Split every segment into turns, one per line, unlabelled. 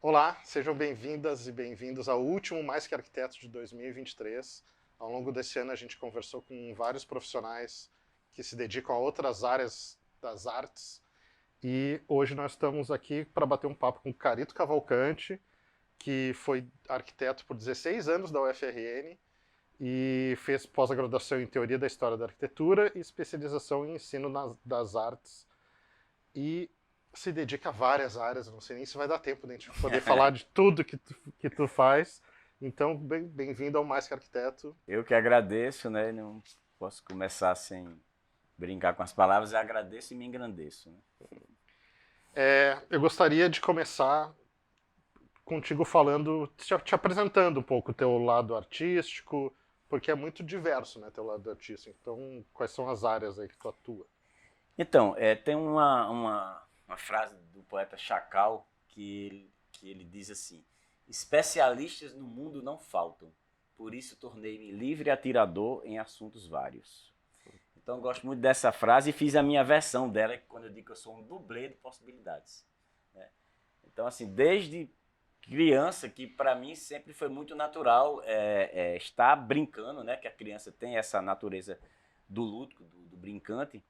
Olá, sejam bem-vindas e bem-vindos ao último Mais Que Arquiteto de 2023. Ao longo desse ano a gente conversou com vários profissionais que se dedicam a outras áreas das artes e hoje nós estamos aqui para bater um papo com o Carito Cavalcante, que foi arquiteto por 16 anos da UFRN e fez pós-graduação em Teoria da História da Arquitetura e especialização em Ensino das Artes e se dedica a várias áreas. Eu não sei nem se vai dar tempo de a gente poder falar de tudo que tu faz. Então, bem-vindo ao Mais Que Arquiteto.
Eu que agradeço, né? Não posso começar sem brincar com as palavras. Eu agradeço e me engrandeço. Né?
Eu gostaria de começar contigo falando, te apresentando um pouco o teu lado artístico, porque é muito diverso, né, teu lado artístico. Então, quais são as áreas aí que tu atua?
Então, tem uma frase do poeta Chacal que ele diz assim: especialistas no mundo não faltam, por isso tornei-me livre atirador em assuntos vários. Então eu gosto muito dessa frase e fiz a minha versão dela, quando eu digo que eu sou um dublê de possibilidades. Né? Então, assim, desde criança, que para mim sempre foi muito natural estar brincando, né? Que a criança tem essa natureza do lúdico, do brincante,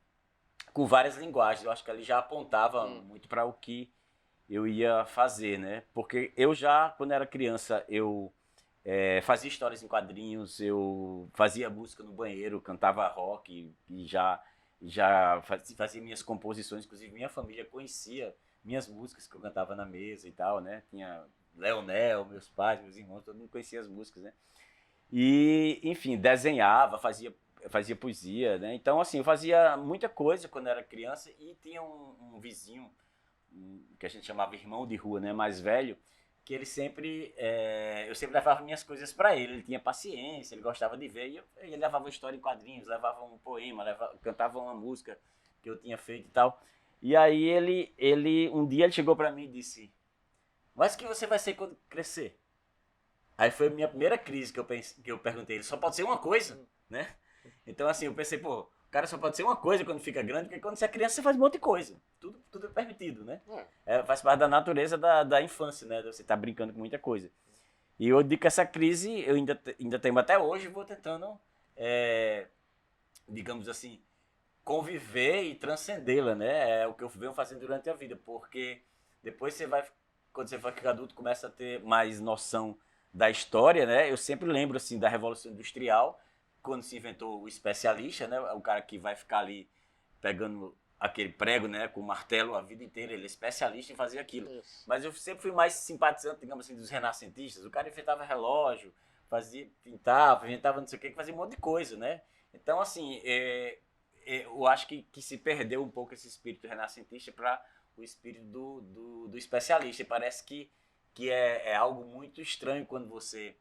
com várias linguagens. Eu acho que ele já apontava muito para o que eu ia fazer, né? Porque eu já, quando era criança, eu fazia histórias em quadrinhos, eu fazia música no banheiro, cantava rock e já fazia minhas composições. Inclusive, minha família conhecia minhas músicas que eu cantava na mesa e tal, né? Tinha Leonel, meus pais, meus irmãos, todo mundo conhecia as músicas, né? E, enfim, desenhava, fazia poesia, né? Então, assim, eu fazia muita coisa quando era criança e tinha um vizinho, que a gente chamava irmão de rua, né? Mais velho, que ele sempre, eu sempre levava minhas coisas para ele. Ele tinha paciência, ele gostava de ver, e ele levava uma história em quadrinhos, levava um poema, cantava uma música que eu tinha feito e tal. E aí um dia ele chegou para mim e disse: mas o que você vai ser quando crescer? Aí foi a minha primeira crise que eu perguntei ele: só pode ser uma coisa, né? Então, assim, eu pensei, pô, o cara só pode ser uma coisa quando fica grande, porque quando você é criança você faz um monte de coisa. Tudo é permitido, né? Faz parte da natureza da infância, né? Você tá brincando com muita coisa. E eu digo que essa crise eu ainda tenho até hoje e vou tentando, digamos assim, conviver e transcendê-la, né? É o que eu venho fazendo durante a vida, porque depois quando você vai ficar adulto, começa a ter mais noção da história, né? Eu sempre lembro, assim, da Revolução Industrial, quando se inventou o especialista, né? O cara que vai ficar ali pegando aquele prego, né? Com o martelo a vida inteira, ele é especialista em fazer aquilo. Isso. Mas eu sempre fui mais simpatizante, digamos assim, dos renascentistas. O cara inventava relógio, pintava, inventava não sei o que fazia um monte de coisa, né? Então, assim, eu acho que se perdeu um pouco esse espírito renascentista para o espírito do especialista. E parece que é algo muito estranho quando você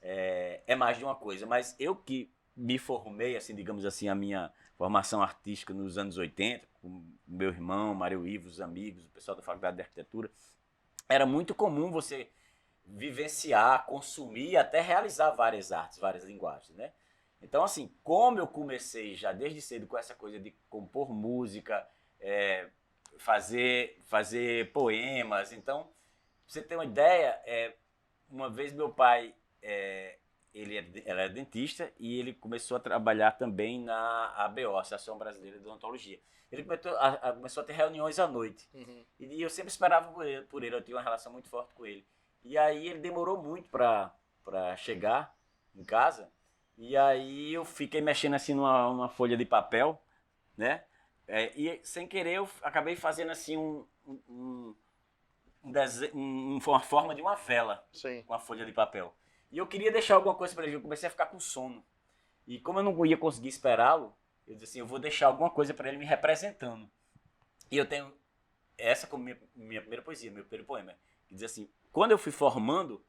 é mais de uma coisa. Mas eu que me formei, assim, digamos assim, a minha formação artística nos anos 80, com meu irmão, Mário Ivo, os amigos, o pessoal da Faculdade de Arquitetura, era muito comum você vivenciar, consumir e até realizar várias artes, várias linguagens, né? Então, assim, como eu comecei já desde cedo com essa coisa de compor música, fazer poemas. Então, pra você ter uma ideia, uma vez meu pai, ele era dentista e ele começou a trabalhar também na ABO, Associação Brasileira de Odontologia. Ele começou a ter reuniões à noite. Uhum. E eu sempre esperava por ele, eu tinha uma relação muito forte com ele. E aí ele demorou muito para chegar em casa. E aí eu fiquei mexendo assim numa folha de papel, né? E sem querer eu acabei fazendo assim uma forma de uma vela. Sim. Com a folha de papel. E eu queria deixar alguma coisa para ele, eu comecei a ficar com sono. E como eu não ia conseguir esperá-lo, eu disse assim, eu vou deixar alguma coisa para ele me representando. E eu tenho essa como minha primeira poesia, meu primeiro poema, que diz assim: quando eu fui formando,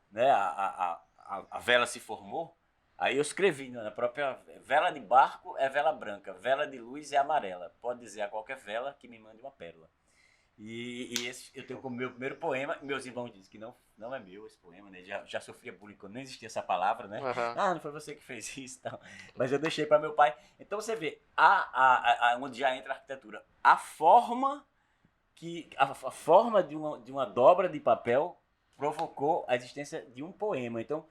né, a vela se formou, aí eu escrevi na própria: vela de barco é vela branca, vela de luz é amarela, pode dizer a qualquer vela que me mande uma pérola. Eu tenho como meu primeiro poema, meus irmãos dizem que não é meu esse poema, né? Já sofria bullying quando nem existia essa palavra, né?
Aham.
Ah, não foi você que fez isso, não. Mas eu deixei para meu pai. Então você vê, onde já entra a arquitetura, a forma de uma dobra de papel provocou a existência de um poema. Então,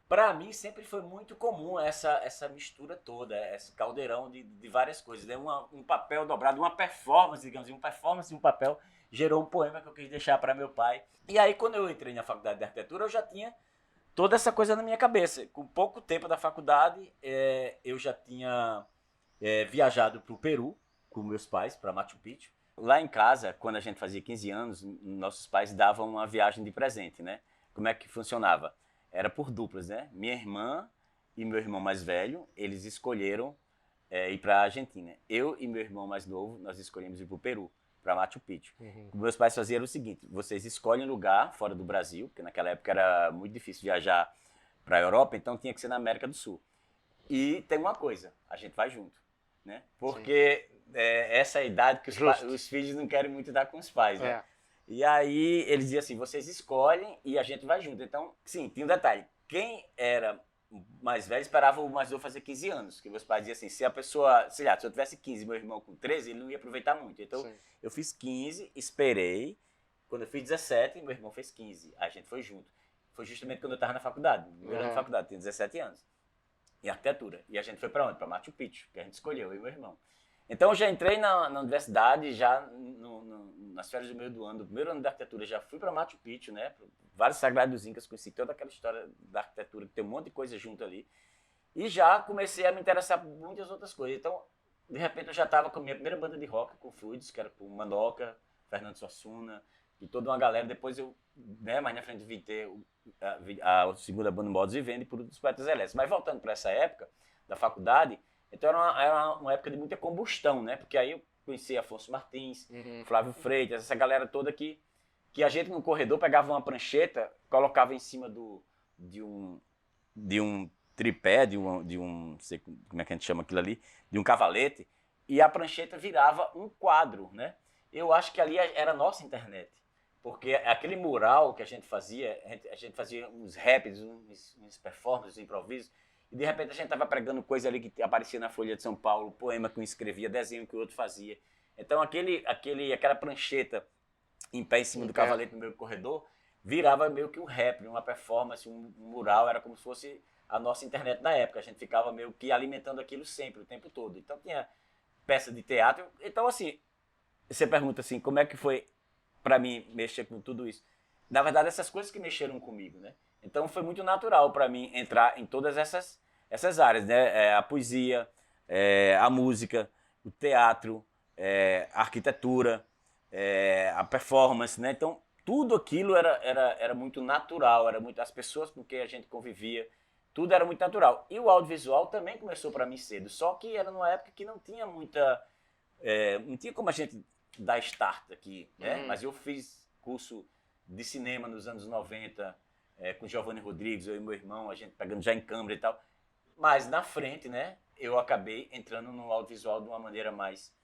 para mim sempre foi muito comum essa mistura toda, esse caldeirão de várias coisas, né? Um papel dobrado, uma performance, digamos, uma performance de um papel gerou um poema que eu quis deixar para meu pai. E aí quando eu entrei na faculdade de arquitetura, eu já tinha toda essa coisa na minha cabeça. Com pouco tempo da faculdade, eu já tinha viajado para o Peru com meus pais, para Machu Picchu. Lá em casa, quando a gente fazia 15 anos, nossos pais davam uma viagem de presente, né? Como é que funcionava? Era por duplas, né? Minha irmã e meu irmão mais velho, eles escolheram ir para a Argentina. Eu e meu irmão mais novo, nós escolhemos ir para o Peru, para Machu Picchu.
Uhum.
Meus pais faziam o seguinte, vocês escolhem lugar fora do Brasil, porque naquela época era muito difícil viajar para a Europa, então tinha que ser na América do Sul. E tem uma coisa, a gente vai junto, né? Porque essa é a idade que os filhos não querem muito dar com os pais, né? E aí eles diziam assim, vocês escolhem e a gente vai junto. Então, sim, tinha um detalhe. Quem era mais velho esperava o mais novo fazer 15 anos. Que meus pais diziam assim, se a pessoa, sei lá, se eu tivesse 15 e meu irmão com 13, ele não ia aproveitar muito. Então, eu fiz 15, esperei. Quando eu fiz 17, meu irmão fez 15. A gente foi junto. Foi justamente quando eu estava na faculdade. No ano da faculdade, tinha 17 anos. Em arquitetura. E a gente foi para onde? Para Machu Picchu, que a gente escolheu, eu e meu irmão. Então eu já entrei na universidade, já nas férias do meio do ano, do primeiro ano da arquitetura, já fui para Machu Picchu, né? Vários Sagrados dos Incas, conheci toda aquela história da arquitetura, que tem um monte de coisa junto ali. E já comecei a me interessar por muitas outras coisas. Então, de repente, eu já estava com a minha primeira banda de rock, com Fluidos, que era com Mandoca, Fernando Suassuna, e toda uma galera. Depois eu, né, mais na frente, vim ter a segunda banda Modos e Vende por dos Poetas Elétricos. Mas voltando para essa época da faculdade, então era uma época de muita combustão, né? Porque aí eu conheci Afonso Martins, Flávio Freitas, essa galera toda que a gente no corredor pegava uma prancheta, colocava em cima de um tripé, de um, não sei como é que a gente chama aquilo ali, de um cavalete, e a prancheta virava um quadro, né? Eu acho que ali era a nossa internet, porque aquele mural que a gente fazia uns raps, uns performances, uns improvisos, e de repente a gente estava pregando coisa ali que aparecia na Folha de São Paulo, poema que um escrevia, desenho que o outro fazia. Então aquela prancheta em pé em cima do cavalete no meio do corredor virava meio que um rap, uma performance, um mural, era como se fosse a nossa internet na época. A gente ficava meio que alimentando aquilo sempre, o tempo todo. Então tinha peça de teatro. Então assim, você pergunta assim, como é que foi para mim mexer com tudo isso? Na verdade, essas coisas que mexeram comigo, né? Então foi muito natural para mim entrar em todas essas áreas, né? A poesia, a música, o teatro, a arquitetura, a performance, né? Então tudo aquilo era muito natural, era muito as pessoas com quem a gente convivia, tudo era muito natural. E o audiovisual também começou para mim cedo, só que era numa época que não tinha não tinha como a gente dar start aqui, né? Mas eu fiz curso de cinema nos anos 90, com Giovanni Rodrigues, eu e meu irmão, a gente pegando já em câmera e tal. Mas na frente, né, eu acabei entrando no audiovisual de uma maneira mais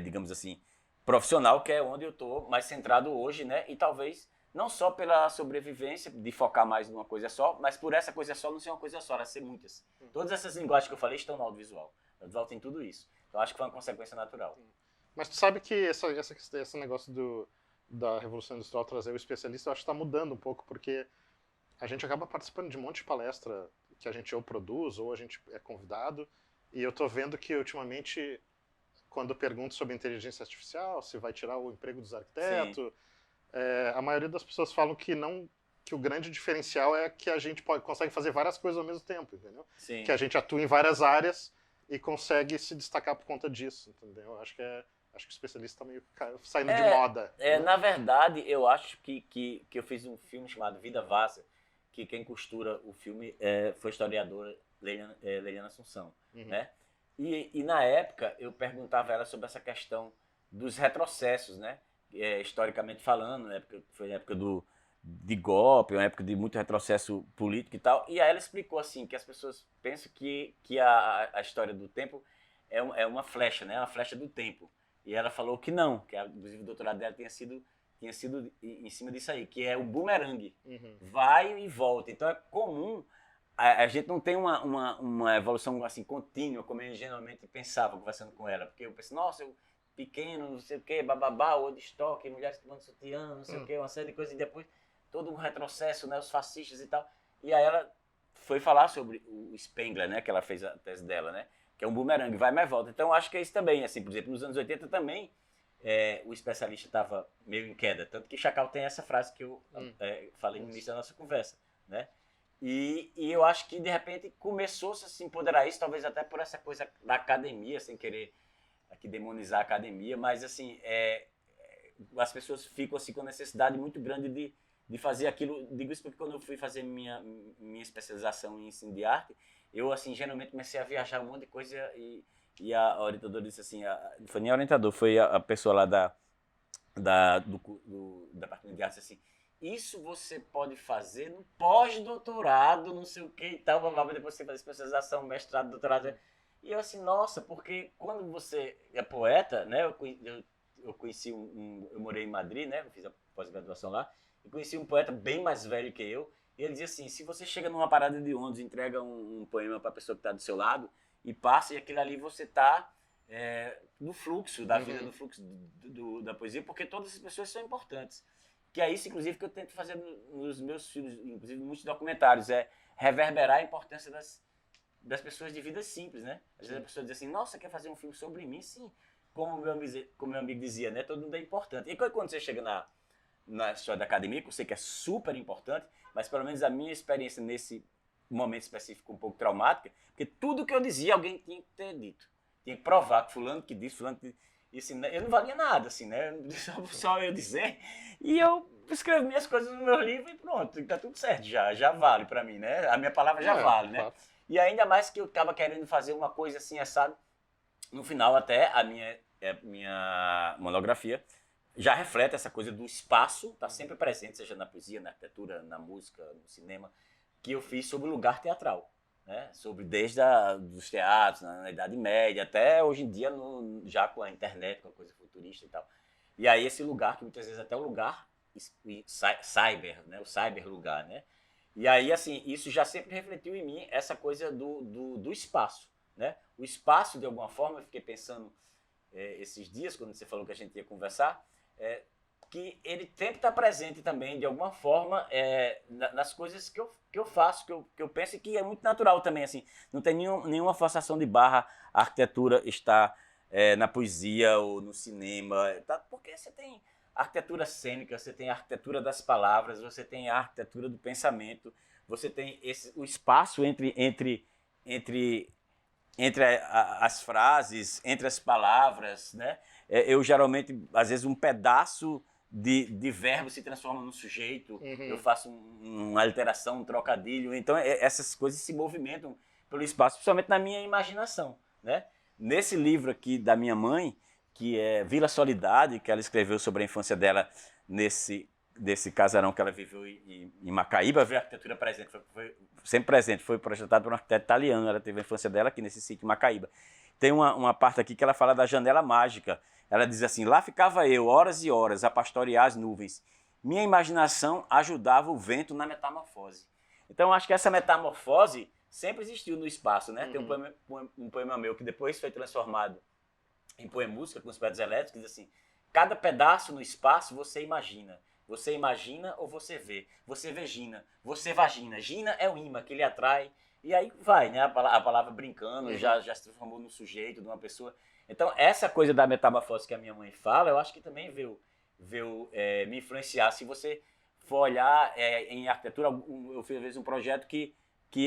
digamos assim, profissional, que é onde eu estou mais centrado hoje, né? E talvez não só pela sobrevivência, de focar mais numa coisa só, mas por essa coisa só não ser uma coisa só, ela ser muitas. Todas essas linguagens que eu falei estão no audiovisual. O audiovisual tem tudo isso. Então acho que foi uma consequência natural.
Mas tu sabe que esse negócio da Revolução Industrial trazer o especialista, eu acho que está mudando um pouco, porque a gente acaba participando de um monte de palestra que a gente ou produz, ou a gente é convidado, e eu tô vendo que ultimamente, quando eu pergunto sobre inteligência artificial, se vai tirar o emprego dos arquitetos, a maioria das pessoas falam que não, que o grande diferencial é que a gente consegue fazer várias coisas ao mesmo tempo, entendeu?
Sim.
Que a gente atua em várias áreas e consegue se destacar por conta disso, entendeu? Eu acho que o especialista está meio saindo de moda. Né?
Na verdade, eu acho que eu fiz um filme chamado Vida Vassa, que quem costura o filme foi a historiadora Leiliana Assunção, né? E na época eu perguntava a ela sobre essa questão dos retrocessos, né? Historicamente falando, né? Foi a época de golpe, uma época de muito retrocesso político e tal. E aí ela explicou assim que as pessoas pensam que a história do tempo é uma flecha, né? Uma flecha do tempo. E ela falou que não, que inclusive o doutorado dela tinha sido em cima disso aí, que é o bumerangue. Vai e volta. Então é comum, a gente não tem uma evolução assim contínua, como eu ingenuamente pensava conversando com ela. Porque eu pensei, nossa, eu pequeno, não sei o quê, bababá, Woodstock, mulheres tomando sutiã, não sei o quê, uma série de coisas, e depois todo um retrocesso, né, os fascistas e tal. E aí ela foi falar sobre o Spengler, né, que ela fez a tese dela, né, que é um bumerangue, vai mais volta. Então acho que é isso também, assim, por exemplo, nos anos 80 também, o especialista estava meio em queda, tanto que Chacal tem essa frase que eu falei no início da nossa conversa, né? E eu acho que de repente começou-se a se empoderar isso, talvez até por essa coisa da academia, sem querer aqui demonizar a academia, mas assim, as pessoas ficam assim com necessidade muito grande de fazer aquilo. Digo isso porque quando eu fui fazer minha especialização em ensino de arte, eu assim geralmente comecei a viajar um monte de coisa e a orientadora disse assim, não foi nem a orientador, foi a pessoa lá do departamento de arte, assim, isso você pode fazer no pós-doutorado, não sei o que e tal, depois você faz especialização, mestrado, doutorado. E eu assim, nossa, porque quando você é poeta, né, eu conheci eu morei em Madrid, né, eu fiz a pós-graduação lá, e conheci um poeta bem mais velho que eu, e ele dizia assim, se você chega numa parada de ônibus, entrega um poema para a pessoa que está do seu lado, e passa, e aquilo ali você está no fluxo da vida, no fluxo da poesia, porque todas as pessoas são importantes. Que é isso, inclusive, que eu tento fazer nos meus filmes, inclusive muitos documentários, é reverberar a importância das pessoas de vida simples, né? Às vezes a pessoa diz assim, nossa, quer fazer um filme sobre mim? Sim, como meu amigo dizia, né? Todo mundo é importante. E quando você chega na história da academia, que eu sei que é super importante, mas pelo menos a minha experiência nesse momento específico um pouco traumática, porque tudo que eu dizia alguém tinha que ter dito. Tinha que provar que fulano que disse, fulano que disse. E assim, eu não valia nada, assim, né? Só eu dizer. E eu escrevo minhas coisas no meu livro e pronto, tá tudo certo, já vale pra mim, né? A minha palavra já vale, né? Claro. E ainda mais que eu tava querendo fazer uma coisa assim, sabe? No final até a minha monografia já reflete essa coisa do espaço, tá sempre presente, seja na poesia, na arquitetura, na música, no cinema, que eu fiz sobre o lugar teatral. Né? Sobre desde dos teatros, na Idade Média, até hoje em dia, já com a internet, com a coisa futurista e tal. E aí esse lugar, que muitas vezes até o lugar cyber, né? O cyber lugar, né? E aí, assim, isso já sempre refletiu em mim essa coisa do espaço, né? O espaço, de alguma forma, eu fiquei pensando esses dias, quando você falou que a gente ia conversar, que ele sempre está presente também, de alguma forma, nas coisas que eu faço, que eu penso, e que é muito natural também, assim, não tem nenhuma forçação de barra, a arquitetura está na poesia ou no cinema, tá? Porque você tem arquitetura cênica, você tem a arquitetura das palavras, você tem a arquitetura do pensamento, você tem o espaço entre as frases, entre as palavras, né? Eu geralmente, às vezes, um pedaço de verbo se transforma num sujeito, eu faço uma alteração, um trocadilho, então essas coisas se movimentam pelo espaço, principalmente na minha imaginação, né? Nesse livro aqui da minha mãe, que é Vila Soledade, que ela escreveu sobre a infância dela desse casarão que ela viveu em Macaíba, veio a arquitetura presente, foi sempre presente, foi projetado por um arquiteto italiano, ela teve a infância dela aqui nesse sítio, Macaíba. Tem uma parte aqui que ela fala da janela mágica. Ela diz assim, lá ficava eu, horas e horas, a pastorear as nuvens. Minha imaginação ajudava o vento na metamorfose. Então, eu acho que essa metamorfose sempre existiu no espaço, né? Tem um poema meu que depois foi transformado em poemúsica com os pedras elétricos, que diz assim, cada pedaço no espaço você imagina. Você imagina ou você vê? Você vê Gina, você vagina. Gina é o imã que ele atrai. E aí vai, né? A palavra brincando já se transformou num sujeito, de uma pessoa. Então, essa coisa da metamorfose que a minha mãe fala, eu acho que também veio me influenciar. Se você for olhar em arquitetura, eu fiz às vezes um projeto que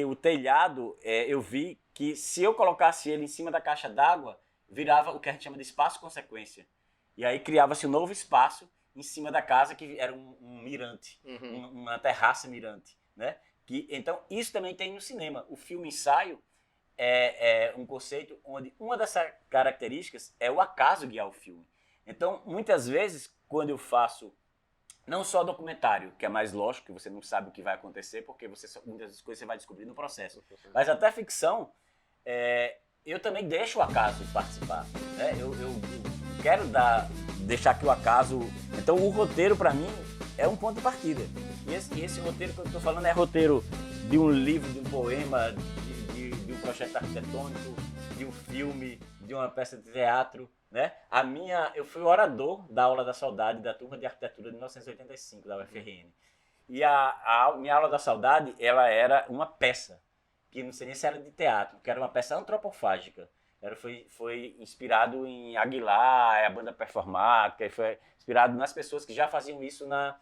o telhado, eu vi que se eu colocasse ele em cima da caixa d'água, virava o que a gente chama de espaço-consequência. E aí criava-se um novo espaço em cima da casa, que era um mirante, uma terraça mirante, né? Então, isso também tem no cinema. O filme ensaio é um conceito onde uma das características é o acaso guiar o filme. Então, muitas vezes, quando eu faço não só documentário, que é mais lógico, que você não sabe o que vai acontecer, porque muitas das coisas você vai descobrir no processo, mas até ficção, eu também deixo o acaso participar. Né? Eu quero deixar que o acaso... Então o roteiro para mim é um ponto de partida. E esse roteiro que eu estou falando é roteiro de um livro, de um poema, de um projeto arquitetônico, de um filme, de uma peça de teatro, né? Eu fui orador da aula da saudade da turma de arquitetura de 1985 da UFRN. E a minha aula da saudade, ela era uma peça, que não sei nem se era de teatro, que era uma peça antropofágica. Foi inspirado em Aguilar, a banda performática, foi inspirado nas pessoas que já faziam isso na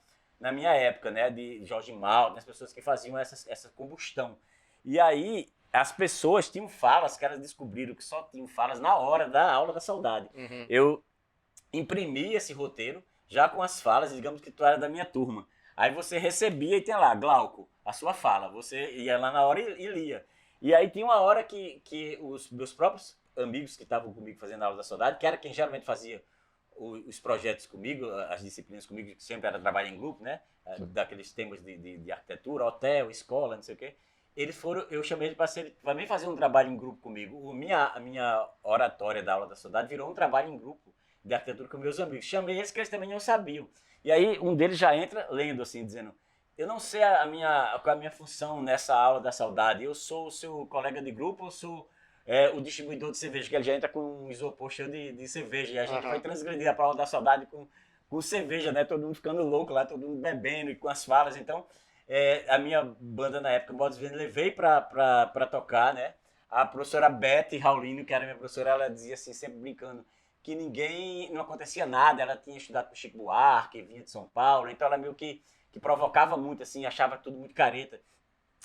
minha época, né? De Jorge Malta, nas pessoas que faziam essa combustão. E aí, as pessoas tinham falas, que elas descobriram que só tinham falas na hora da aula da saudade.
Uhum.
Eu imprimi esse roteiro, já com as falas, digamos que tu era da minha turma. Aí você recebia e tinha lá, Glauco, a sua fala. Você ia lá na hora e lia. E aí tinha uma hora que os meus próprios amigos que estavam comigo fazendo a aula da saudade, que era quem geralmente fazia os projetos comigo, as disciplinas comigo, que sempre era trabalho em grupo, né? Daqueles temas de arquitetura, hotel, escola, não sei o quê. Eu chamei eles para também fazer um trabalho em grupo comigo. A minha oratória da aula da saudade virou um trabalho em grupo de arquitetura com meus amigos. Chamei eles que eles também não sabiam. E aí um deles já entra lendo assim, dizendo: eu não sei qual é a minha função nessa aula da saudade. Eu sou o seu colega de grupo ou sou o distribuidor de cerveja? Que ele já entra com um isopor cheio de cerveja. E a gente vai transgredir a aula da saudade com cerveja, né? Todo mundo ficando louco lá, todo mundo bebendo e com as falas. Então, a minha banda na época, Modos Vendo, levei para tocar, né? A professora Beth Raulino, que era minha professora, ela dizia assim, sempre brincando, que não acontecia nada. Ela tinha estudado com Chico Buarque, vinha de São Paulo, então ela meio que provocava muito, assim, achava tudo muito careta.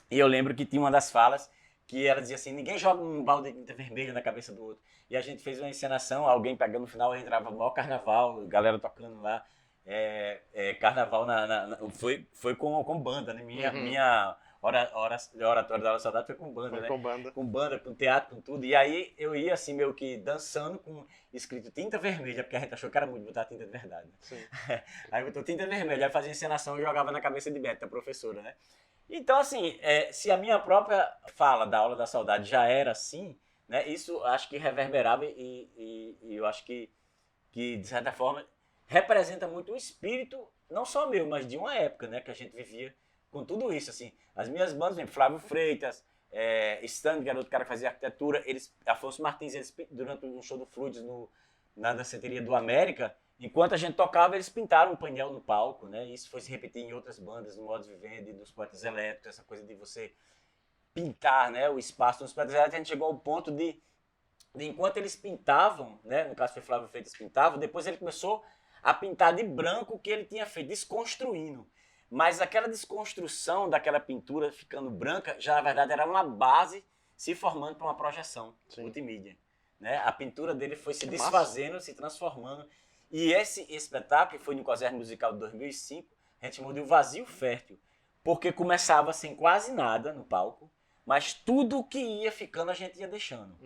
E eu lembro que tinha uma das falas que ela dizia assim: ninguém joga um balde de tinta vermelha na cabeça do outro. E a gente fez uma encenação, alguém pegando no final, entrava no maior carnaval, galera tocando lá, carnaval foi com banda, né? Minha oratória da aula saudade foi com banda, né?
Com banda.
Com banda, com teatro, com tudo. E aí eu ia assim, meio que dançando com escrito tinta vermelha, porque a gente achou que era muito botar tinta de verdade. Né?
Sim.
Aí botou tinta vermelha, aí fazia encenação e jogava na cabeça de Beto, a professora, né? Então, assim, se a minha própria fala da aula da saudade já era assim, né? Isso acho que reverberava e eu acho que, de certa forma, representa muito o espírito, não só meu, mas de uma época, né? Que a gente vivia com tudo isso, assim. As minhas bandas, exemplo, Flávio Freitas, Stan, que era outro cara que fazia arquitetura, Afonso Martins, durante um show do Fluidos na danceteria do América, enquanto a gente tocava, eles pintaram um painel no palco, né? Isso foi se repetir em outras bandas, no Modus Vivendi, dos Poetas Elétricos, essa coisa de você pintar, né, o espaço dos Poetas Elétricos. A gente chegou ao ponto de enquanto eles pintavam, né, no caso foi Flávio Freitas pintava, depois ele começou a pintar de branco o que ele tinha feito, desconstruindo. Mas aquela desconstrução daquela pintura ficando branca, já na verdade era uma base se formando para uma projeção multimídia. Né? A pintura dele foi se desfazendo, se transformando. E esse espetáculo, que foi no Concerto Musical de 2005, a gente chamou de O Vazio Fértil, porque começava sem quase nada no palco, mas tudo que ia ficando a gente ia deixando.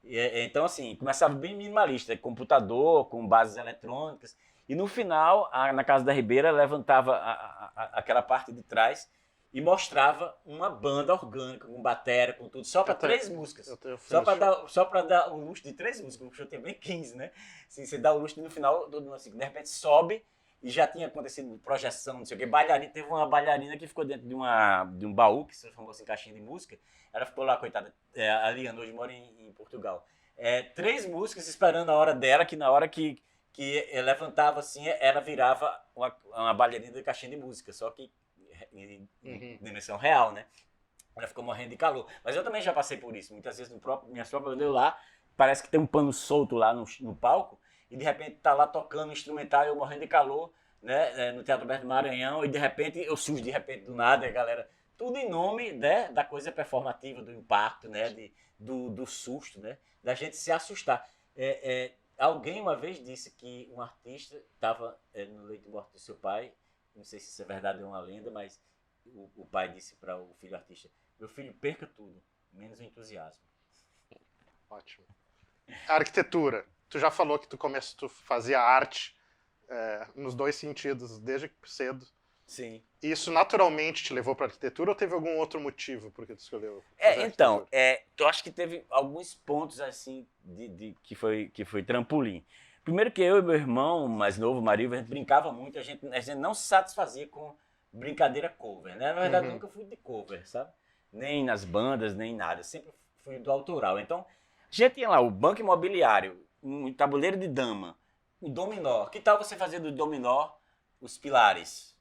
Então, assim, começava bem minimalista, computador, com bases eletrônicas, e no final, na Casa da Ribeira, levantava aquela parte de trás e mostrava uma banda orgânica, com bateria, com tudo, só para 3 músicas. Só para dar o luxo de 3 músicas, o show tem bem 15, né? Assim, você dá o luxo de, no final, assim, de repente sobe, e já tinha acontecido projeção, não sei o quê. Bailarina, teve uma bailarina que ficou dentro de um baú, que se transformou em caixinha de música. Ela ficou lá, coitada, a Liana, hoje mora em Portugal. 3 músicas esperando a hora dela, que na hora que levantava assim, ela virava uma bailarina de caixinha de música, só que em dimensão real, né? Ela ficou morrendo de calor. Mas eu também já passei por isso. Muitas vezes minha própria eu lá, parece que tem um pano solto lá no palco, e de repente tá lá tocando instrumental, eu morrendo de calor, né, no Teatro Alberto Maranhão, e de repente eu surjo de repente do nada, a galera, tudo em nome, né, da coisa performativa, do impacto, né, do susto, né, da gente se assustar. Alguém uma vez disse que um artista estava no leito de morte do seu pai, não sei se isso é verdade ou uma lenda, mas o pai disse para o filho artista: meu filho, perca tudo, menos o entusiasmo.
Ótimo. A arquitetura. Tu já falou que tu fazia arte nos 2 sentidos, desde
cedo.
Sim. Isso naturalmente te levou para arquitetura ou teve algum outro motivo por que tu escolheu?
Eu acho que teve alguns pontos assim que foi trampolim. Primeiro que eu e meu irmão mais novo, Mario, a gente brincava muito, a gente não se satisfazia com brincadeira cover, né? Na verdade, eu nunca fui de cover, sabe? Nem nas bandas, nem nada. Sempre fui do autoral. Então, a gente tinha lá o banco imobiliário, um tabuleiro de dama, o dominó. Que tal você fazer do dominó os pilares?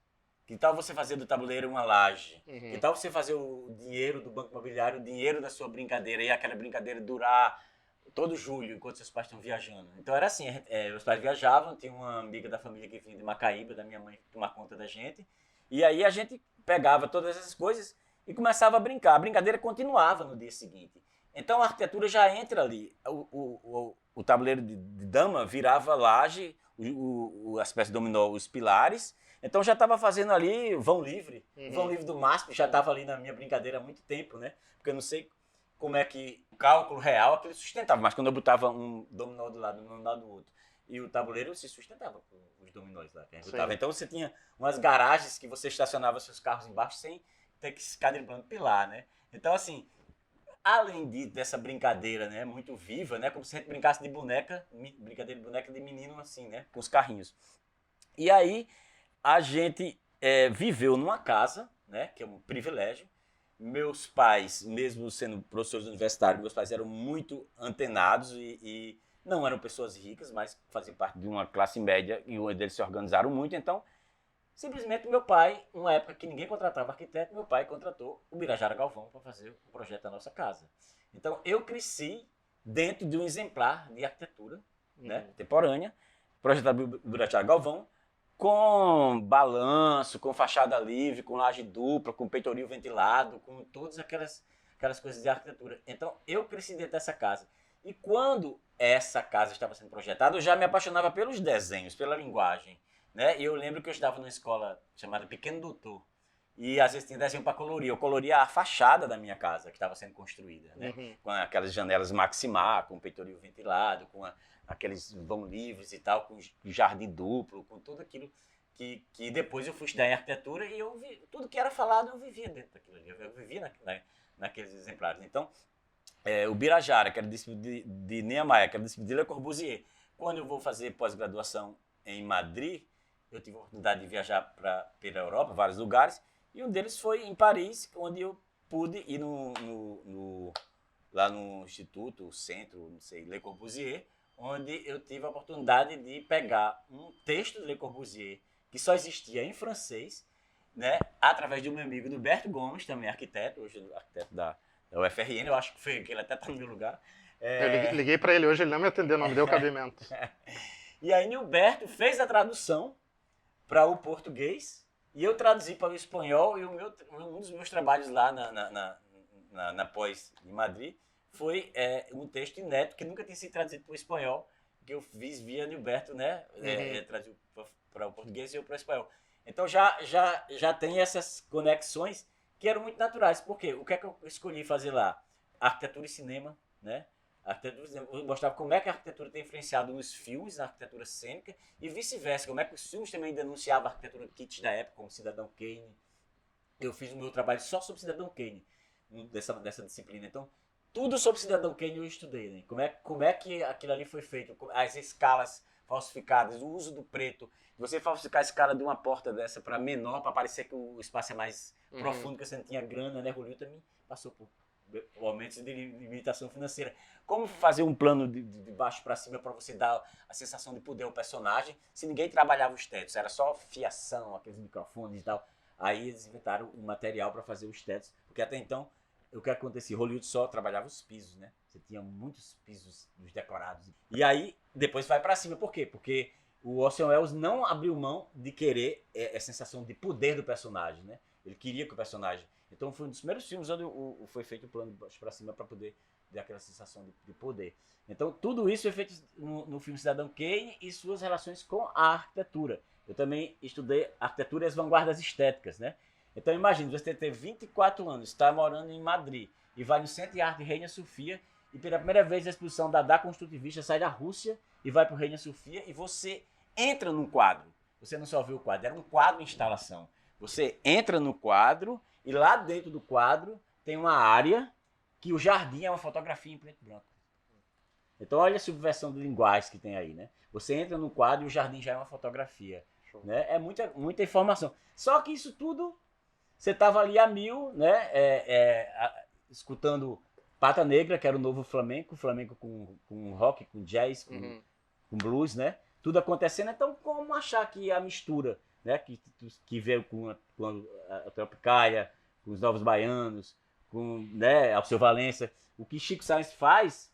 Que tal você fazer do tabuleiro uma laje? Que tal você fazer o dinheiro do banco imobiliário, o dinheiro da sua brincadeira, e aquela brincadeira durar todo julho, enquanto seus pais estão viajando. Então era assim, meus pais viajavam, tinha uma amiga da família que vinha de Macaíba, da minha mãe, tomar conta da gente, e aí a gente pegava todas essas coisas e começava a brincar. A brincadeira continuava no dia seguinte. Então a arquitetura já entra ali. O tabuleiro de dama virava laje, a espécie de dominó, os pilares. Então já estava fazendo ali vão livre. O vão livre do MASP já estava ali na minha brincadeira há muito tempo, né? Porque eu não sei como é que o cálculo real aquilo sustentava. Mas quando eu botava um dominó do lado, um dominó do outro, e o tabuleiro se sustentava com os dominós lá que a gente botava. Então você tinha umas garagens que você estacionava seus carros embaixo sem ter que ficar driblando pilar, né? Então, assim, além dessa brincadeira, né, muito viva, né, como se a gente brincasse de brincadeira de boneca de menino, assim, né, com os carrinhos. E aí, a gente viveu numa casa, né, que é um privilégio. Meus pais, mesmo sendo professores universitários, meus pais eram muito antenados e não eram pessoas ricas, mas faziam parte de uma classe média e eles se organizaram muito. Então, simplesmente meu pai, numa época que ninguém contratava arquiteto, meu pai contratou o Birajara Galvão para fazer o projeto da nossa casa. Então, eu cresci dentro de um exemplar de arquitetura né, contemporânea, projetado pelo Birajara Galvão, com balanço, com fachada livre, com laje dupla, com peitoril ventilado, com todas aquelas coisas de arquitetura. Então, eu cresci dentro dessa casa. E quando essa casa estava sendo projetada, eu já me apaixonava pelos desenhos, pela linguagem. Né? E eu lembro que eu estava numa escola chamada Pequeno Doutor. E às vezes tinha desenho para colorir. Eu coloria a fachada da minha casa que estava sendo construída. Né? Com aquelas janelas Maximar, com peitoril ventilado, com aqueles vão livres e tal, com jardim duplo, com tudo aquilo que depois eu fui estudar em arquitetura e eu vi, tudo que era falado eu vivia dentro daquilo ali. Eu vivia naqueles exemplares. Então, o Birajara, que era discípulo de Niemeyer, que era discípulo de Le Corbusier. Quando eu vou fazer pós-graduação em Madrid, eu tive a oportunidade de viajar pela Europa, vários lugares, e um deles foi em Paris, onde eu pude ir lá no Instituto, o Centro, não sei, Le Corbusier, onde eu tive a oportunidade de pegar um texto de Le Corbusier, que só existia em francês, né, através de um meu amigo, Norberto Gomes, também arquiteto, hoje arquiteto da UFRN, eu acho que ele até está no meu lugar.
Eu liguei para ele hoje, ele não me atendeu, não me deu cabimento.
E aí Norberto fez a tradução para o português e eu traduzi para o espanhol e um dos meus trabalhos lá na pós em Madrid foi um texto inédito que nunca tinha sido traduzido para o espanhol, que eu fiz via Norberto, né? Traduziu para o português e eu para o espanhol. Então já tem essas conexões que eram muito naturais. Por quê? O que é que eu escolhi fazer lá? Arquitetura e cinema, né? Eu mostrava como é que a arquitetura tem influenciado nos filmes, na arquitetura cênica, e vice-versa, como é que os filmes também denunciavam a arquitetura kitsch da época, como Cidadão Kane. Eu fiz o meu trabalho só sobre Cidadão Kane, dessa disciplina. Então, tudo sobre Cidadão Kane eu estudei, né? Como é que aquilo ali foi feito, as escalas falsificadas, o uso do preto. Você falsificar a escala de uma porta dessa para menor, para parecer que o espaço é mais profundo, que você não tinha grana, né? Rolil também passou por momentos de limitação financeira. Como fazer um plano de baixo para cima para você dar a sensação de poder ao personagem, se ninguém trabalhava os tetos, era só fiação, aqueles microfones e tal. Aí eles inventaram um material para fazer os tetos, porque até então, o que acontecia? Hollywood só trabalhava os pisos, né? Você tinha muitos pisos nos decorados. E aí, depois vai para cima. Por quê? Porque o Orson Welles não abriu mão de querer a sensação de poder do personagem, né? Ele queria que o personagem... Então foi um dos primeiros filmes onde foi feito o plano de baixo para cima para poder dar aquela sensação de poder. Então tudo isso foi feito no filme Cidadão Kane e suas relações com a arquitetura. Eu também estudei arquitetura e as vanguardas estéticas, né? Então imagine, você ter 24 anos, está morando em Madrid e vai no Centro de Arte de Reina Sofia e pela primeira vez a exposição da Construtivista sai da Rússia e vai para o Reina Sofia e você entra num quadro. Você não só viu o quadro, era um quadro em instalação. Você entra no quadro e lá dentro do quadro tem uma área que o jardim é uma fotografia em preto e branco. Então olha a subversão de linguagem que tem aí, né? Você entra no quadro e o jardim já é uma fotografia. Né? É muita informação. Só que isso tudo, você estava ali a mil, né? Escutando Pata Negra, que era o novo flamenco com rock, com jazz, com blues, né? Tudo acontecendo. Então, como achar que a mistura, né? Que veio com a Tropicália, com os Novos Baianos, com, né, Alceu Valença, o que Chico Science faz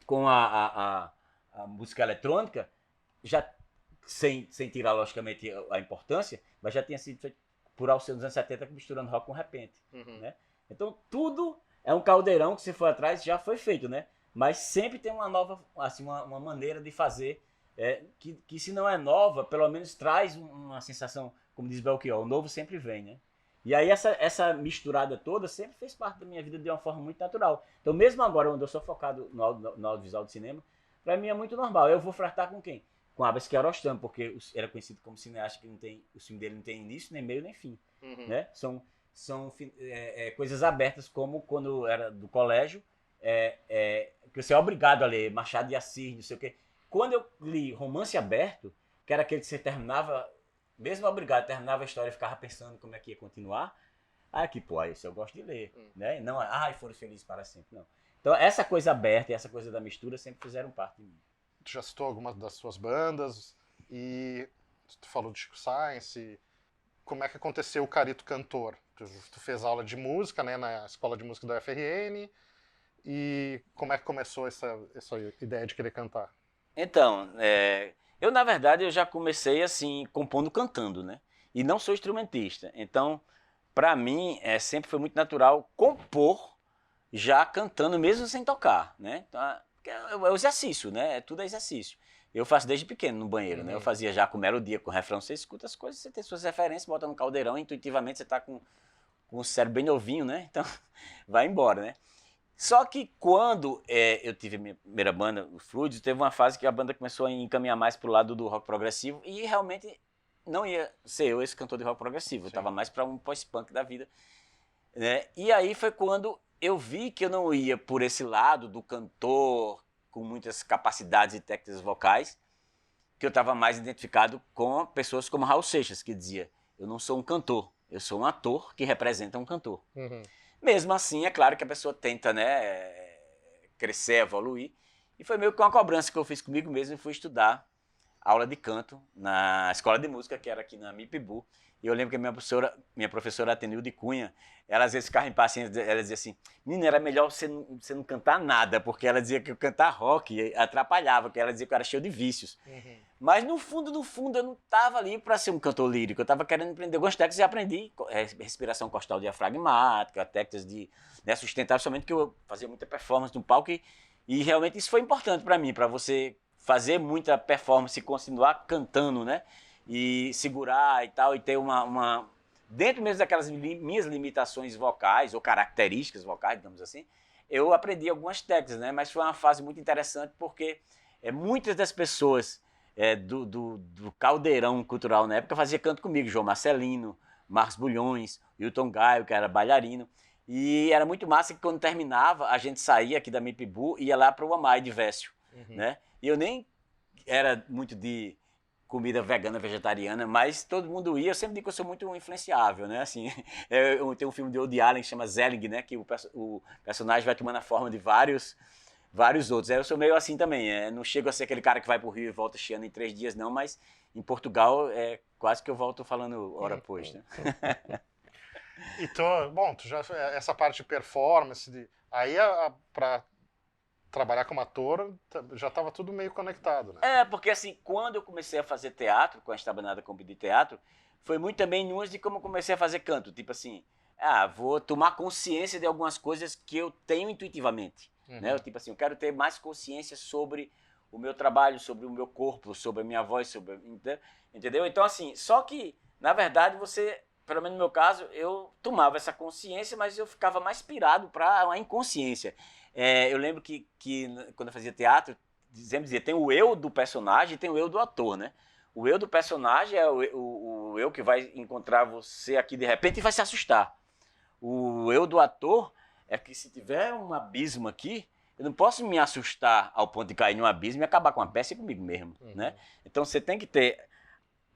com a música eletrônica, já sem tirar, logicamente, a importância, mas já tinha sido feito por Alceu nos anos 70, misturando rock com repente. Né? Então, tudo é um caldeirão que, se for atrás, já foi feito, né? Mas sempre tem uma nova, assim, uma maneira de fazer, que se não é nova, pelo menos traz uma sensação, como diz Belchior, o novo sempre vem, né? E aí essa misturada toda sempre fez parte da minha vida de uma forma muito natural. Então, mesmo agora, onde eu sou focado no audiovisual do cinema, para mim é muito normal. Eu vou flertar com quem? Com Abbas Kiarostami, porque era conhecido como cineasta que o filme dele não tem início, nem meio, nem fim. Né? São coisas abertas, como quando era do colégio, que você é obrigado a ler Machado de Assis, não sei o quê. Quando eu li Romance Aberto, que era aquele que você terminava, mesmo obrigado, terminava a história e ficava pensando como é que ia continuar, isso eu gosto de ler. Né? Não, foram felizes para sempre, não. Então, essa coisa aberta e essa coisa da mistura sempre fizeram parte de mim.
Tu já citou algumas das suas bandas e tu falou de Chico Science. Como é que aconteceu o Carito Cantor? Tu fez aula de música, né, na escola de música da UFRN, e como é que começou essa ideia de querer cantar?
Então, eu na verdade eu já comecei assim, compondo cantando, né? E não sou instrumentista. Então, para mim, sempre foi muito natural compor já cantando, mesmo sem tocar, né? Então, é o exercício, né? Tudo é exercício. Eu faço desde pequeno no banheiro, né? Eu fazia já com melodia, com refrão, você escuta as coisas, você tem suas referências, bota no caldeirão, intuitivamente você tá com o cérebro bem novinho, né? Então, vai embora, né? Só que quando eu tive a minha primeira banda, o Fluidos, teve uma fase que a banda começou a encaminhar mais pro lado do rock progressivo e realmente não ia ser eu esse cantor de rock progressivo. Sim. Eu tava mais para um post-punk da vida. Né? E aí foi quando eu vi que eu não ia por esse lado do cantor com muitas capacidades e técnicas vocais, que eu estava mais identificado com pessoas como Raul Seixas, que dizia, eu não sou um cantor, eu sou um ator que representa um cantor. Mesmo assim, é claro que a pessoa tenta, né, crescer, evoluir, e foi meio que uma cobrança que eu fiz comigo mesmo e fui estudar aula de canto na escola de música, que era aqui na MIPBU. E eu lembro que a minha professora Atenilde Cunha, ela às vezes ficava impaciente, ela dizia assim, menina, era melhor você não cantar nada, porque ela dizia que eu cantar rock atrapalhava, porque ela dizia que eu era cheio de vícios. Mas no fundo, eu não estava ali para ser um cantor lírico, eu estava querendo aprender algumas técnicas e aprendi respiração costal diafragmática, técnicas de sustentar, somente que eu fazia muita performance no palco e realmente isso foi importante para mim, para você fazer muita performance e continuar cantando, né? E segurar e tal, e ter uma... Dentro mesmo daquelas minhas limitações vocais, ou características vocais, digamos assim, eu aprendi algumas técnicas, né? Mas foi uma fase muito interessante porque muitas das pessoas do caldeirão cultural na época faziam canto comigo, João Marcelino, Marcos Bulhões, Hilton Gaio, que era bailarino, e era muito massa que quando terminava, a gente saía aqui da MIPBU e ia lá para o Amai de Vécio, né? E eu nem era muito de comida vegana, vegetariana, mas todo mundo ia. Eu sempre digo que eu sou muito influenciável, né? Assim, eu tenho um filme de Woody Allen que chama Zelig, né? Que o personagem vai tomando a forma de vários outros. Eu sou meio assim também. Não chego a ser aquele cara que vai pro Rio e volta chiando em 3 dias, não, mas em Portugal quase que eu volto falando hora depois, né?
E tu já essa parte de performance, aí para trabalhar como ator, já estava tudo meio conectado, né?
Porque assim, quando eu comecei a fazer teatro, com a Estabanada Combi de Teatro, foi muito também nuas de como eu comecei a fazer canto. Tipo assim, vou tomar consciência de algumas coisas que eu tenho intuitivamente. Né? Tipo assim, eu quero ter mais consciência sobre o meu trabalho, sobre o meu corpo, sobre a minha voz, entendeu? Então assim, só que, na verdade, pelo menos no meu caso, eu tomava essa consciência, mas eu ficava mais pirado para uma inconsciência. Eu lembro que quando eu fazia teatro, dizia, tem o eu do personagem e tem o eu do ator, né? O eu do personagem é o eu que vai encontrar você aqui de repente e vai se assustar. O eu do ator é que se tiver um abismo aqui, Eu não posso me assustar ao ponto de cair num abismo e acabar com a peça e comigo mesmo, né? Então você tem que ter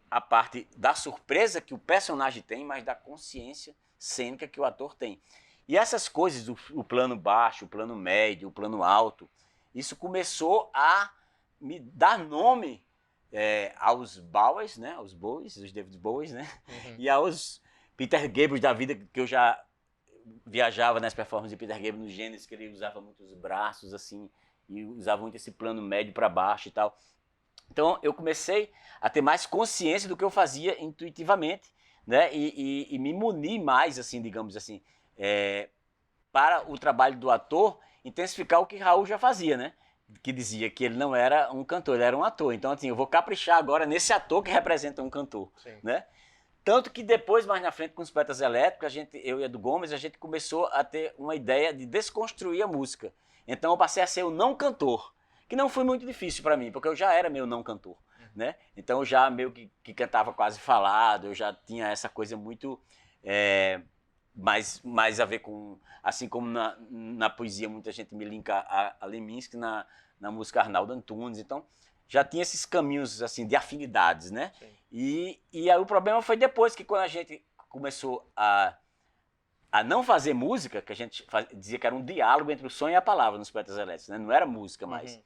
a parte da surpresa que o personagem tem, mas da consciência cênica que o ator tem. E essas coisas, o plano baixo, o plano médio, o plano alto, isso começou a me dar nome aos Bowies, né? Aos Bowies, os David Bowies, né? E aos Peter Gabriel da vida, que eu já viajava nas performances de Peter Gabriel no Gênesis, que ele usava muito os braços, assim, e usava muito esse plano médio para baixo e tal. Então, eu comecei a ter mais consciência do que eu fazia intuitivamente, né? E me munir mais, assim, digamos assim, para o trabalho do ator intensificar o que Raul já fazia, né? Que dizia que ele não era um cantor, ele era um ator. Então, assim, eu vou caprichar agora nesse ator que representa um cantor, né? Tanto que depois, mais na frente, com os Poetas Elétricos, eu e Edu Gomes, a gente começou a ter uma ideia de desconstruir a música. Então, eu passei a ser o não cantor, que não foi muito difícil para mim, porque eu já era meio não cantor, né? Então, eu já meio que cantava quase falado, eu já tinha essa coisa muito mais a ver com... Assim como na poesia muita gente me linka a Leminski, na música Arnaldo Antunes. Então, já tinha esses caminhos assim de afinidades, né? E aí o problema foi depois, que quando a gente começou a não fazer música, que a gente dizia que era um diálogo entre o sonho e a palavra nos Poetas Elétricos, né? Não era música mais.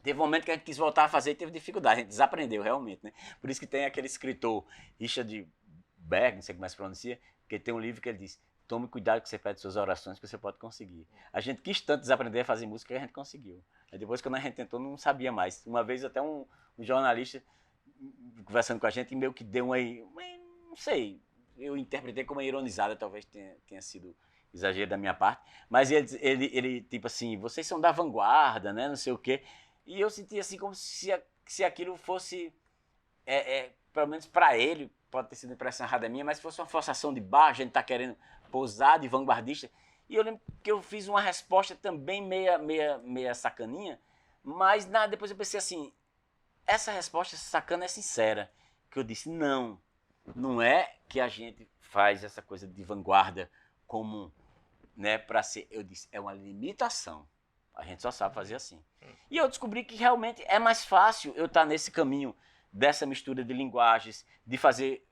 Teve um momento que a gente quis voltar a fazer e teve dificuldade, a gente desaprendeu realmente, né? Por isso que tem aquele escritor, Richard Berg, não sei como é que se pronuncia, que tem um livro que ele diz: tome cuidado que você pede suas orações, que você pode conseguir. A gente quis tanto desaprender a fazer música que a gente conseguiu. Aí depois, quando a gente tentou, não sabia mais. Uma vez até um jornalista conversando com a gente, meio que deu não sei, eu interpretei como uma ironizada, talvez tenha sido exagero da minha parte, mas ele tipo assim, vocês são da vanguarda, né, não sei o quê. E eu senti assim como se aquilo fosse, pelo menos para ele, pode ter sido impressão errada minha, mas fosse uma forçação de barra, a gente tá querendo pousar de vanguardista. E eu lembro que eu fiz uma resposta também meia sacaninha, mas depois eu pensei assim, essa resposta sacana é sincera, que eu disse, não é que a gente faz essa coisa de vanguarda como, né, para ser, eu disse, é uma limitação, a gente só sabe fazer assim. E eu descobri que realmente é mais fácil eu estar nesse caminho dessa mistura de linguagens, de fazer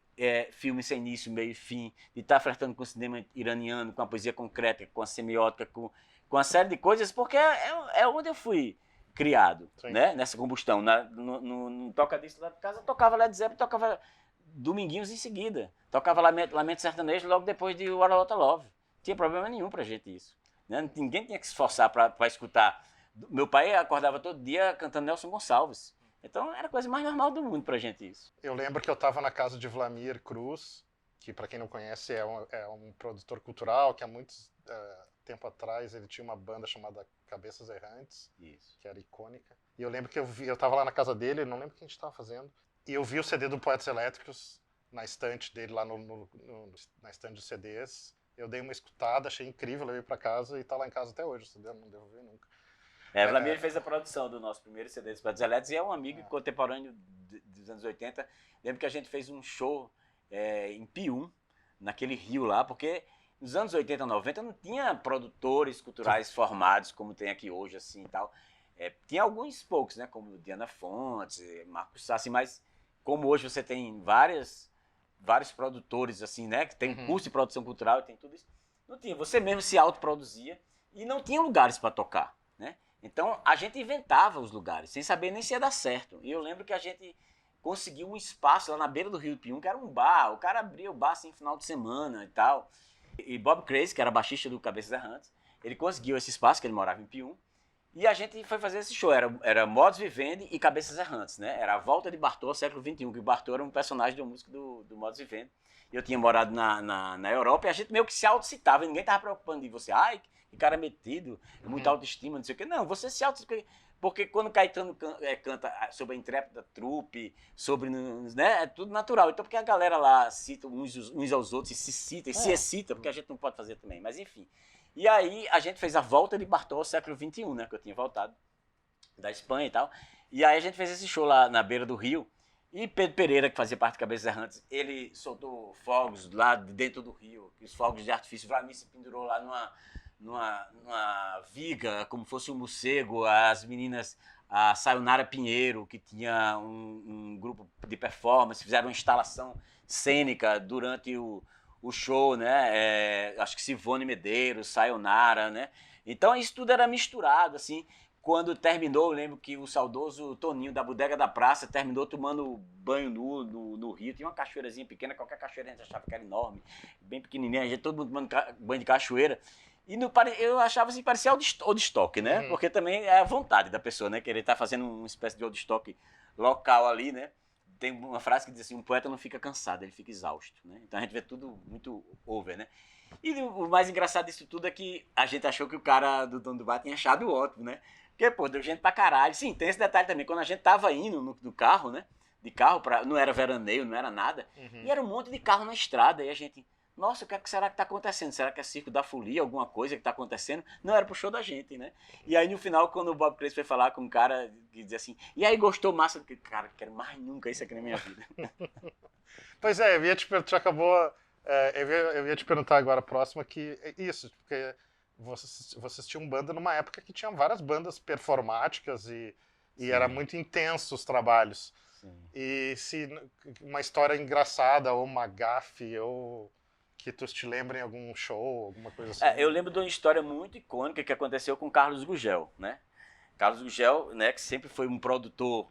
filme sem início, meio e fim, de estar flertando com o cinema iraniano, com a poesia concreta, com a semiótica, com uma série de coisas, porque é onde eu fui criado, né? Nessa combustão. No toca-disco lá de casa, eu tocava Led Zeppelin, tocava Dominguinhos em seguida. Tocava Lamento Sertanejo logo depois de What a Lotta Love. Não tinha problema nenhum pra gente isso, né? Ninguém tinha que se esforçar para escutar. Meu pai acordava todo dia cantando Nelson Gonçalves. Então era a coisa mais normal do mundo pra gente isso.
Eu lembro que eu estava na casa de Vlamir Cruz, que para quem não conhece é um produtor cultural, que há muito tempo atrás ele tinha uma banda chamada Cabeças Errantes, que era icônica. E eu lembro que eu estava lá na casa dele, não lembro o que a gente estava fazendo, e eu vi o CD do Poetas Elétricos na estante dele, lá na estante de CDs. Eu dei uma escutada, achei incrível, levei para casa e está lá em casa até hoje, o CD eu não devolvi nunca.
Vladimir fez a produção do nosso primeiro CD dos Poetas Elétricos e é um amigo contemporâneo dos anos 80. Lembro que a gente fez um show em Pium, naquele rio lá, porque nos anos 80 e 90 não tinha produtores culturais formados como tem aqui hoje, assim e tal. Tinha alguns poucos, né, como Diana Fontes, Marcos Sassi, mas como hoje você tem vários produtores, assim, né, que tem curso de produção cultural e tem tudo isso, não tinha. Você mesmo se autoproduzia e não tinha lugares para tocar, né? Então, a gente inventava os lugares, sem saber nem se ia dar certo. E eu lembro que a gente conseguiu um espaço lá na beira do Rio Pium, que era um bar. O cara abria o bar, assim, no final de semana e tal. E Bob Crazy, que era baixista do Cabeças Errantes, ele conseguiu esse espaço, que ele morava em Pium. E a gente foi fazer esse show. Era Modus Vivendi e Cabeças Errantes, né? Era a volta de Bartô ao século XXI, que o Bartô era um personagem da música do Modus Vivendi. E eu tinha morado na Europa e a gente meio que se autocitava. Ninguém tava preocupando de você. Ai, que cara metido, muita autoestima, não sei o quê. Não, você se autocita. Porque quando Caetano canta sobre a intrépida trupe, sobre, né, é tudo natural. Então, porque a galera lá cita uns aos outros e se cita, e se excita, porque a gente não pode fazer também. Mas, enfim. E aí, a gente fez a volta de Bartô ao século XXI, né, que eu tinha voltado da Espanha e tal. E aí, a gente fez esse show lá na beira do rio. E Pedro Pereira, que fazia parte de Cabeças Errantes, ele soltou fogos lá dentro do rio, os fogos de artifício. Vlamir se pendurou lá numa viga, como fosse um morcego, as meninas, a Sayonara Pinheiro, que tinha um grupo de performance, fizeram uma instalação cênica durante o show, né? Acho que Sivone Medeiros, Sayonara, né? Então isso tudo era misturado, assim. Quando terminou, eu lembro que o saudoso Toninho da Bodega da Praça terminou tomando banho no rio. Tinha uma cachoeirazinha pequena, qualquer cachoeira a gente achava que era enorme, bem pequenininha, a gente todo mundo tomando banho de cachoeira. E eu achava assim, parecia old stock, né? Porque também é a vontade da pessoa, né? Querer estar fazendo uma espécie de old stock local ali, né? Tem uma frase que diz assim, um poeta não fica cansado, ele fica exausto, né? Então a gente vê tudo muito over, né? E o mais engraçado disso tudo é que a gente achou que o cara do dono do bar tinha achado ótimo, né? Porque, pô, deu gente pra caralho. Sim, tem esse detalhe também. Quando a gente tava indo no carro, né? De carro, não era veraneio, não era nada. E era um monte de carro na estrada. E a gente, nossa, o que será que tá acontecendo? Será que é Circo da Folia, alguma coisa que tá acontecendo? Não, era pro show da gente, né? E aí no final, quando o Bob Crespo foi falar com um cara que dizia assim, e aí gostou massa? Cara, quero mais nunca isso aqui na minha vida.
Pois é, eu ia te perguntar, acabou. Eu ia te perguntar agora a próxima que isso, porque vocês tinham banda numa época que tinha várias bandas performáticas e era muito intenso os trabalhos. Sim. E se uma história engraçada ou uma gafe ou que tu te lembra em algum show, alguma coisa assim.
Eu lembro de uma história muito icônica que aconteceu com Carlos Gugel, né? Carlos Gugel, né, que sempre foi um produtor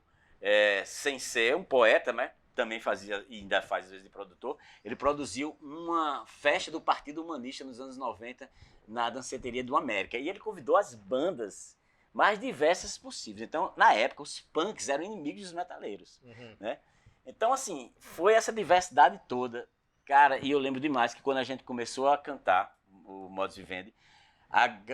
sem ser um poeta, né? Também fazia e ainda faz às vezes de produtor. Ele produziu uma festa do Partido Humanista nos anos 90 na Danceteria do América. E ele convidou as bandas mais diversas possíveis. Então, na época, os punks eram inimigos dos metaleiros, né? Então, assim, foi essa diversidade toda. Cara, e eu lembro demais que quando a gente começou a cantar o Modus Vivendi,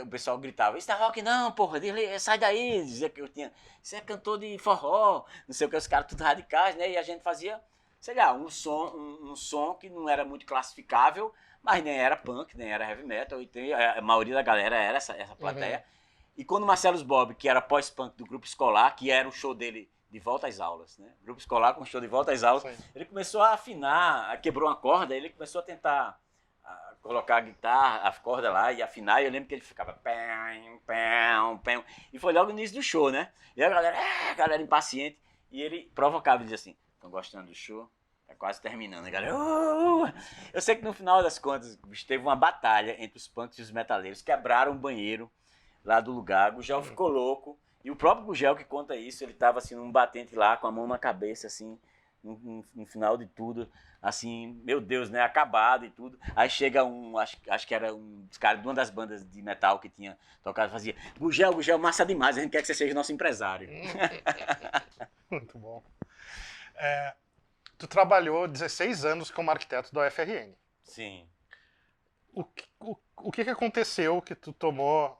o pessoal gritava, isso não é rock não, porra, sai daí, dizia que eu tinha, você é cantor de forró, não sei o que, os caras tudo radicais, né, e a gente fazia, sei lá, um som que não era muito classificável, mas nem era punk, nem era heavy metal, e a maioria da galera era essa plateia, e quando o Marcellus Bob, que era pós-punk do grupo escolar, que era o show dele de volta às aulas, né, grupo escolar com o show de volta às aulas, ele começou a afinar, quebrou uma corda, ele começou a tentar colocar a guitarra, a corda lá e afinar, e eu lembro que ele ficava pam, pam, pam, e foi logo no início do show, né? E a galera impaciente, e ele provocava, ele dizia assim, estão gostando do show? Tá quase terminando, né, galera? Eu sei que no final das contas, teve uma batalha entre os punks e os metaleiros, quebraram o banheiro lá do lugar, o Gugel ficou louco, e o próprio Gugel que conta isso, ele tava assim num batente lá, com a mão na cabeça, assim, no final de tudo, assim, meu Deus, né, acabado e tudo. Aí chega acho que era um dos caras de uma das bandas de metal que tinha tocado, fazia, Gugel, massa demais, a gente quer que você seja nosso empresário.
Muito bom. Tu trabalhou 16 anos como arquiteto da UFRN.
Sim.
O que aconteceu que tu tomou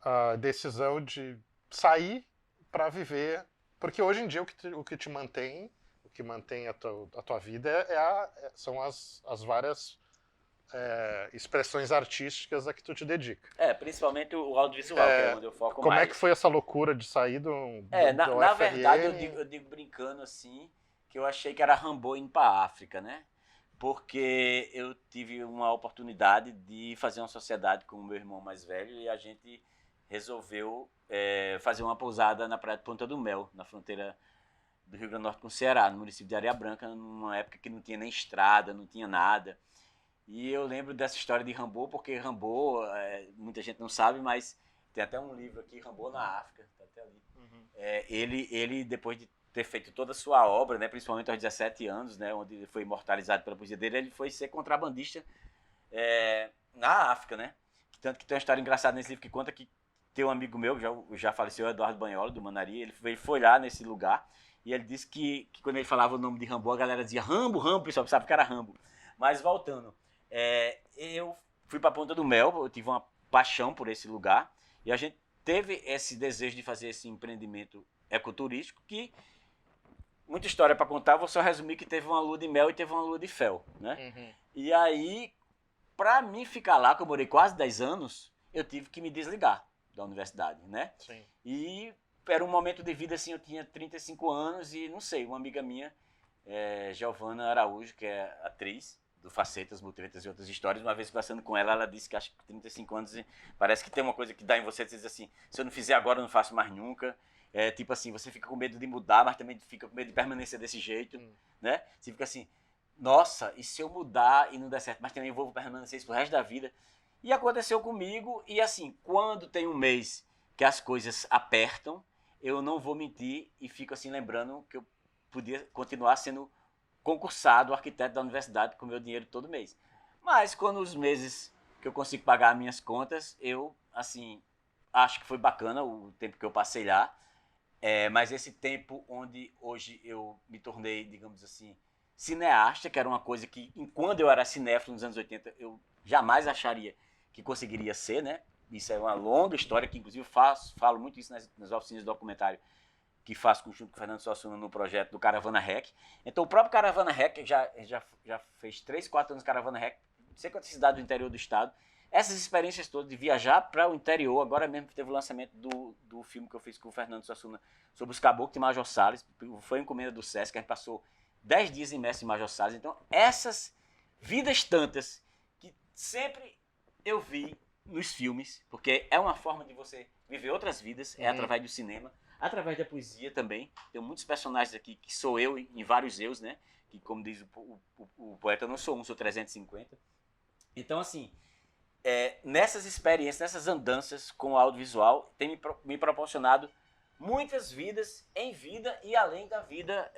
a decisão de sair para viver? Porque hoje em dia o que te mantém, o que mantém a tua vida são as várias expressões artísticas a que tu te dedica.
Principalmente o audiovisual, que é onde eu foco mais.
Como é que foi essa loucura de sair do
na verdade, eu digo brincando assim, que eu achei que era Rambo indo para África, né? Porque eu tive uma oportunidade de fazer uma sociedade com o meu irmão mais velho e a gente resolveu fazer uma pousada na praia de Ponta do Mel, na fronteira do Rio Grande do Norte com o Ceará, no município de Areia Branca, numa época que não tinha nem estrada, não tinha nada. E eu lembro dessa história de Rambo, porque Rambo, muita gente não sabe, mas tem até um livro aqui, Rambo na África, tá até ali. Ele, depois de ter feito toda a sua obra, né, principalmente aos 17 anos, né, onde ele foi imortalizado pela poesia dele, ele foi ser contrabandista na África, né? Tanto que tem uma história engraçada nesse livro que conta que tem um amigo meu, já faleceu, Eduardo Banhola, do Manari, ele foi lá nesse lugar e ele disse que quando ele falava o nome de Rambo, a galera dizia Rambo, o pessoal pensava que era Rambo. Mas voltando, eu fui para Ponta do Mel, eu tive uma paixão por esse lugar e a gente teve esse desejo de fazer esse empreendimento ecoturístico que, muita história para contar, vou só resumir que teve uma lua de mel e teve uma lua de fel, né? E aí, para mim ficar lá, que eu morei quase 10 anos, eu tive que me desligar da universidade, né?
Sim.
E era um momento de vida assim, eu tinha 35 anos e não sei, uma amiga minha, Giovana Araújo, que é atriz, do Facetas, Mutretas e Outras Histórias. Uma vez conversando com ela, ela disse que acho que 35 anos parece que tem uma coisa que dá em você, diz assim, se eu não fizer agora, eu não faço mais nunca. Tipo assim, você fica com medo de mudar, mas também fica com medo de permanecer desse jeito, né? Você fica assim, nossa, e se eu mudar e não der certo, mas também vou permanecer isso pro resto da vida. E aconteceu comigo, e assim, quando tem um mês que as coisas apertam, eu não vou mentir e fico assim lembrando que eu podia continuar sendo concursado arquiteto da universidade com meu dinheiro todo mês. Mas quando os meses que eu consigo pagar as minhas contas, eu, assim, acho que foi bacana o tempo que eu passei lá. Mas esse tempo onde hoje eu me tornei, digamos assim, cineasta, que era uma coisa que, quando eu era cinéfilo nos anos 80, eu jamais acharia que conseguiria ser, né? Isso é uma longa história, que inclusive falo muito isso nas oficinas de documentário que faço junto com o Fernando Suassuna no projeto do Caravana Rec. Então o próprio Caravana Rec já fez 3, 4 anos Caravana Rec, não sei quantas cidades do interior do estado. Essas experiências todas de viajar para o interior, agora mesmo teve o lançamento do filme que eu fiz com o Fernando Suassuna sobre os caboclos de Major Salles, foi encomenda do Sesc, a gente passou 10 dias imerso em Major Salles. Então essas vidas tantas que sempre eu vi nos filmes, porque é uma forma de você viver outras vidas, através do cinema, através da poesia também. Tem muitos personagens aqui que sou eu em vários eus, né? Que, como diz o poeta, eu não sou um, sou 350. Então, assim, nessas experiências, nessas andanças com o audiovisual, tem me proporcionado muitas vidas em vida e além da vida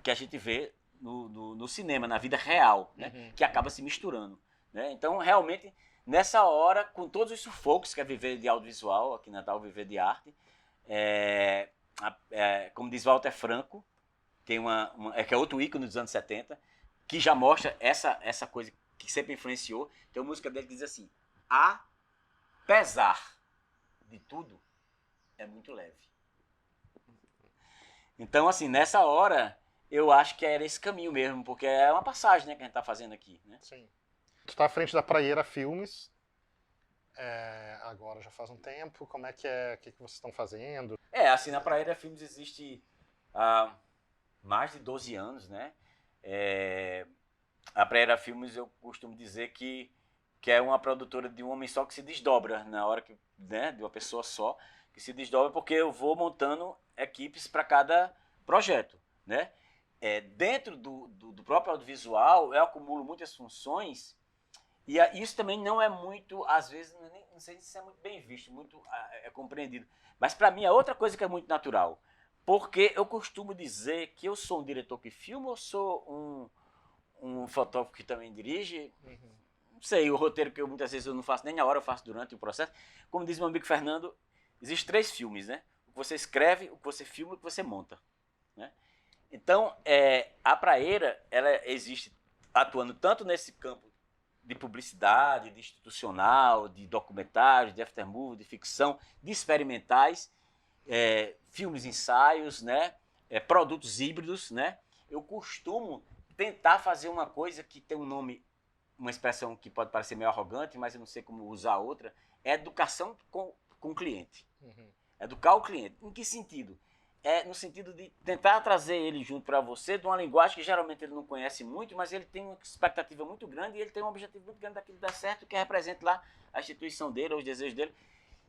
que a gente vê no cinema, na vida real, né? Que acaba se misturando. Né? Então, realmente, nessa hora, com todos os sufocos que é viver de audiovisual, aqui em Natal, viver de arte, como diz Walter Franco, tem que é outro ícone dos anos 70, que já mostra essa coisa que sempre influenciou. Tem uma música dele que diz assim, apesar de tudo, é muito leve. Então, assim, nessa hora, eu acho que era esse caminho mesmo, porque é uma passagem, né, que a gente está fazendo aqui. Né?
Sim. Tu está à frente da Praieira Filmes, agora já faz um tempo, como é que é, o que vocês estão fazendo?
Assim, na Praieira Filmes existe há mais de 12 anos, né? A Praieira Filmes, eu costumo dizer que é uma produtora de um homem só que se desdobra, na hora que, né, de uma pessoa só, que se desdobra, porque eu vou montando equipes para cada projeto, né? Dentro do próprio audiovisual, eu acumulo muitas funções. E isso também não é muito, às vezes, não sei se é muito bem visto, muito compreendido. Mas para mim é outra coisa que é muito natural. Porque eu costumo dizer que eu sou um diretor que filma ou sou um fotógrafo que também dirige. Não sei, o roteiro que muitas vezes eu não faço nem na hora, eu faço durante o processo. Como diz meu amigo Fernando, existem 3 filmes, né? O que você escreve, o que você filma e o que você monta. Né? Então, a Praieira, ela existe atuando tanto nesse campo de publicidade, de institucional, de documentários, de aftermovie, de ficção, de experimentais, filmes, ensaios, né? Produtos híbridos. Né? Eu costumo tentar fazer uma coisa que tem um nome, uma expressão que pode parecer meio arrogante, mas eu não sei como usar outra, é educação com o cliente. Educar o cliente. Em que sentido? No sentido de tentar trazer ele junto para você de uma linguagem que geralmente ele não conhece muito, mas ele tem uma expectativa muito grande e ele tem um objetivo muito grande daquilo dar certo, que representa lá a instituição dele, os desejos dele.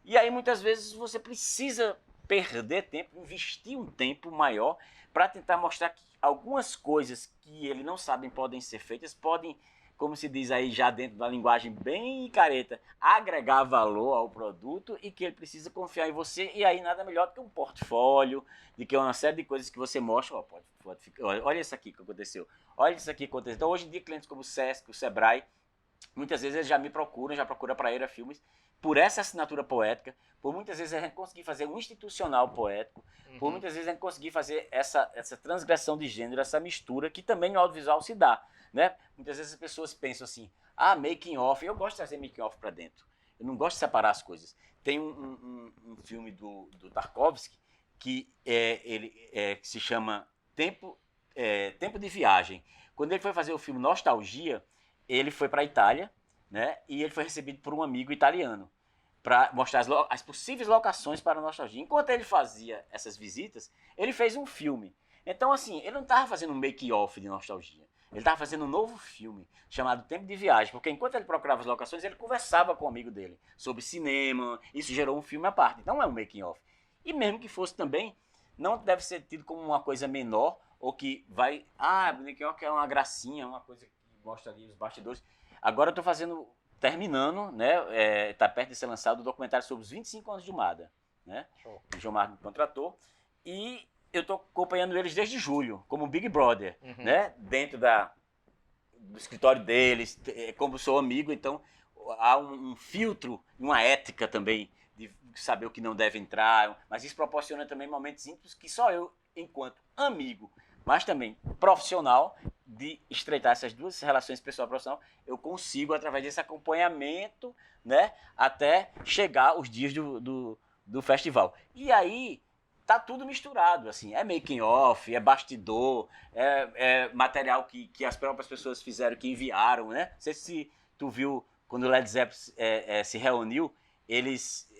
E aí muitas vezes você precisa perder tempo, investir um tempo maior para tentar mostrar que algumas coisas que ele não sabe podem ser feitas, podem, como se diz aí já dentro da linguagem bem careta, agregar valor ao produto e que ele precisa confiar em você. E aí nada melhor do que um portfólio, de que uma série de coisas que você mostra. Olha isso aqui que aconteceu. Olha isso aqui que aconteceu. Então hoje em dia clientes como o Sesc, o Sebrae, muitas vezes eles já me procuram, já procuram a Praieira Filmes, por essa assinatura poética, por muitas vezes a gente conseguir fazer um institucional poético, por muitas vezes a gente conseguir fazer essa transgressão de gênero, essa mistura que também no audiovisual se dá. Né? Muitas vezes as pessoas pensam assim, making off, eu gosto de trazer making off para dentro, eu não gosto de separar as coisas. Tem um filme do Tarkovsky que que se chama Tempo de Viagem. Quando ele foi fazer o filme Nostalgia, ele foi para a Itália, né? E ele foi recebido por um amigo italiano para mostrar as possíveis locações para a Nostalgia. Enquanto ele fazia essas visitas, ele fez um filme. Então, assim, ele não estava fazendo um make-off de Nostalgia. Ele estava fazendo um novo filme chamado Tempo de Viagem, porque enquanto ele procurava as locações, ele conversava com um amigo dele sobre cinema, isso gerou um filme à parte, então é um making of. E mesmo que fosse também, não deve ser tido como uma coisa menor, ou que vai, making of é uma gracinha, uma coisa que mostra ali os bastidores. Agora eu estou terminando, né, tá perto de ser lançado o documentário sobre os 25 anos de Mada, né? O João Marcos me contratou, e eu estou acompanhando eles desde julho, como Big Brother, né? Dentro do escritório deles, como sou amigo, então há um filtro, uma ética também de saber o que não deve entrar, mas isso proporciona também momentos íntimos que só eu, enquanto amigo, mas também profissional, de estreitar essas duas relações pessoal e profissional, eu consigo, através desse acompanhamento, né, até chegar os dias do festival. E aí tá tudo misturado, assim, é making off, é bastidor, é material que as próprias pessoas fizeram, que enviaram, né? Não sei se tu viu quando o Led Zeppelin se reuniu, eles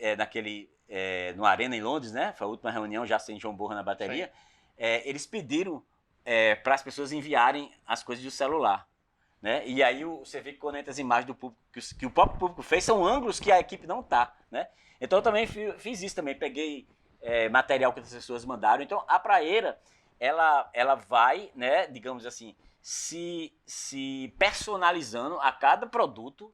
no Arena em Londres, né? Foi a última reunião, já sem João Borra na bateria. Eles pediram para as pessoas enviarem as coisas do celular, né? E aí você vê que quando entra as imagens do público que o próprio público fez, são ângulos que a equipe não tá, né? Então eu também fiz isso também, peguei material que as pessoas mandaram. Então a praeira ela vai, né, digamos assim, se personalizando a cada produto,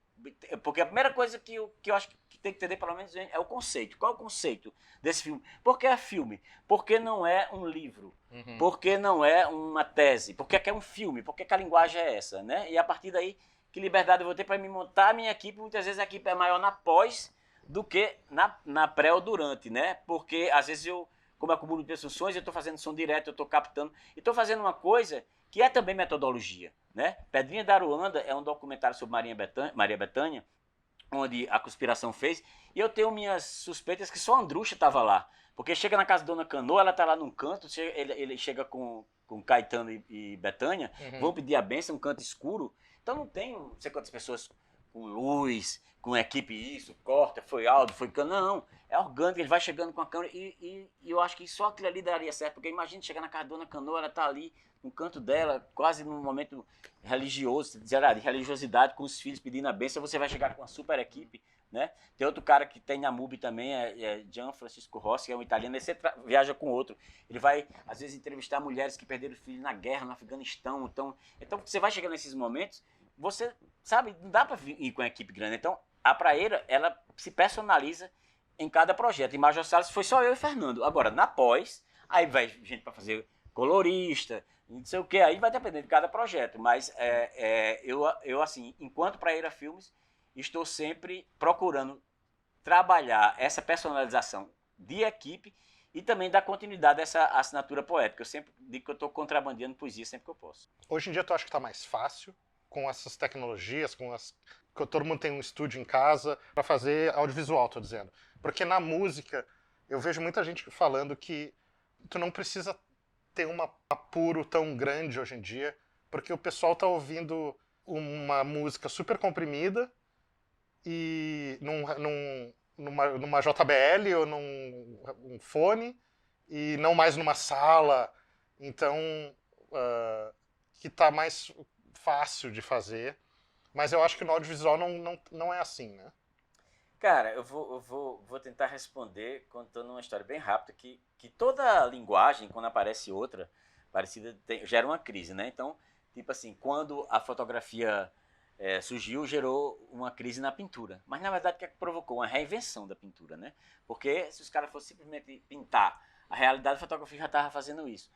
porque a primeira coisa que eu acho que tem que entender, pelo menos, é o conceito. Qual é o conceito desse filme? Por que é filme? Porque não é um livro? Porque não é uma tese? Porque é um filme? Porque a linguagem é essa, né? E a partir daí, que liberdade eu vou ter para me montar a minha equipe? Muitas vezes a equipe é maior na pós do que na pré ou durante, né? Porque às vezes como eu acumulo muitas funções, eu estou fazendo som direto, eu estou captando, e estou fazendo uma coisa que é também metodologia, né? Pedrinha da Aruanda é um documentário sobre Maria Bethânia, onde a conspiração fez, e eu tenho minhas suspeitas que só a Andrucha estava lá, porque chega na casa da Dona Canoa, ela está lá num canto, ele chega com Caetano e Bethânia, vão pedir a benção, um canto escuro, então não tem não sei quantas pessoas com luz, com equipe isso, corta, foi áudio, foi cano, não, é orgânico, ele vai chegando com a câmera, e eu acho que só aquilo ali daria certo, porque imagina chegar na casa da Dona Canoa, ela está ali, no canto dela, quase num momento religioso, de religiosidade, com os filhos pedindo a bênção, você vai chegar com uma super equipe, né? Tem outro cara que tem na MUBI também, Gian Francisco Rossi, que é um italiano, você viaja com outro. Ele vai, às vezes, entrevistar mulheres que perderam filhos na guerra, no Afeganistão. Então você vai chegar nesses momentos, você, sabe, não dá para ir com a equipe grande. Então, a praeira, ela se personaliza em cada projeto. Em Major Salles foi só eu e Fernando. Agora, na pós, aí vai gente para fazer colorista, não sei o que, aí vai depender de cada projeto, mas eu assim, enquanto Praeira Filmes, estou sempre procurando trabalhar essa personalização de equipe e também dar continuidade a essa assinatura poética. Eu sempre digo que eu estou contrabandeando poesia sempre que eu posso.
Hoje em dia tu acha que está mais fácil com essas tecnologias, que todo mundo tem um estúdio em casa para fazer audiovisual, tô dizendo. Porque na música eu vejo muita gente falando que tu não precisa ter um apuro tão grande hoje em dia, porque o pessoal tá ouvindo uma música super comprimida e numa JBL ou num fone e não mais numa sala, então que tá mais fácil de fazer, mas eu acho que no audiovisual não é assim, né?
Cara, eu vou tentar responder contando uma história bem rápida, que toda linguagem, quando aparece outra parecida, gera uma crise, né? Então, tipo assim, quando a fotografia surgiu, gerou uma crise na pintura. Mas, na verdade, o que é que provocou? Uma reinvenção da pintura, né? Porque se os caras fossem simplesmente pintar a realidade, a fotografia já estava fazendo isso.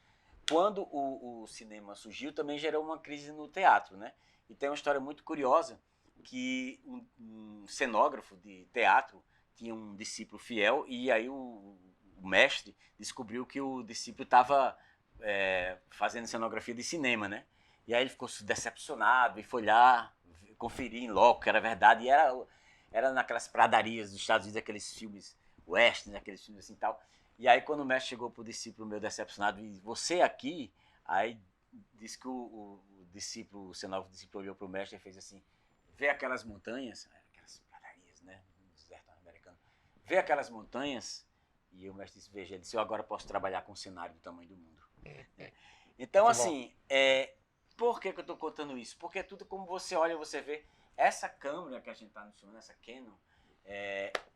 Quando o cinema surgiu, também gerou uma crise no teatro, né? E tem uma história muito curiosa, que um cenógrafo de teatro tinha um discípulo fiel, e aí o mestre descobriu que o discípulo estava fazendo cenografia de cinema, né? E aí ele ficou decepcionado e foi lá conferir em loco que era verdade, e era naquelas pradarias dos Estados Unidos, aqueles filmes western, aqueles filmes assim e tal. E aí quando o mestre chegou pro discípulo meu decepcionado e você aqui, aí disse que o discípulo, o cenógrafo discípulo olhou pro mestre e fez assim: vê aquelas montanhas, aquelas pradarias, né, no deserto americano, vê aquelas montanhas, e o mestre disse, veja, ele disse, eu agora posso trabalhar com um cenário do tamanho do mundo. Então, assim, Por que eu estou contando isso? Porque tudo como você olha, você vê. Essa câmera que a gente está anunciando, essa Canon,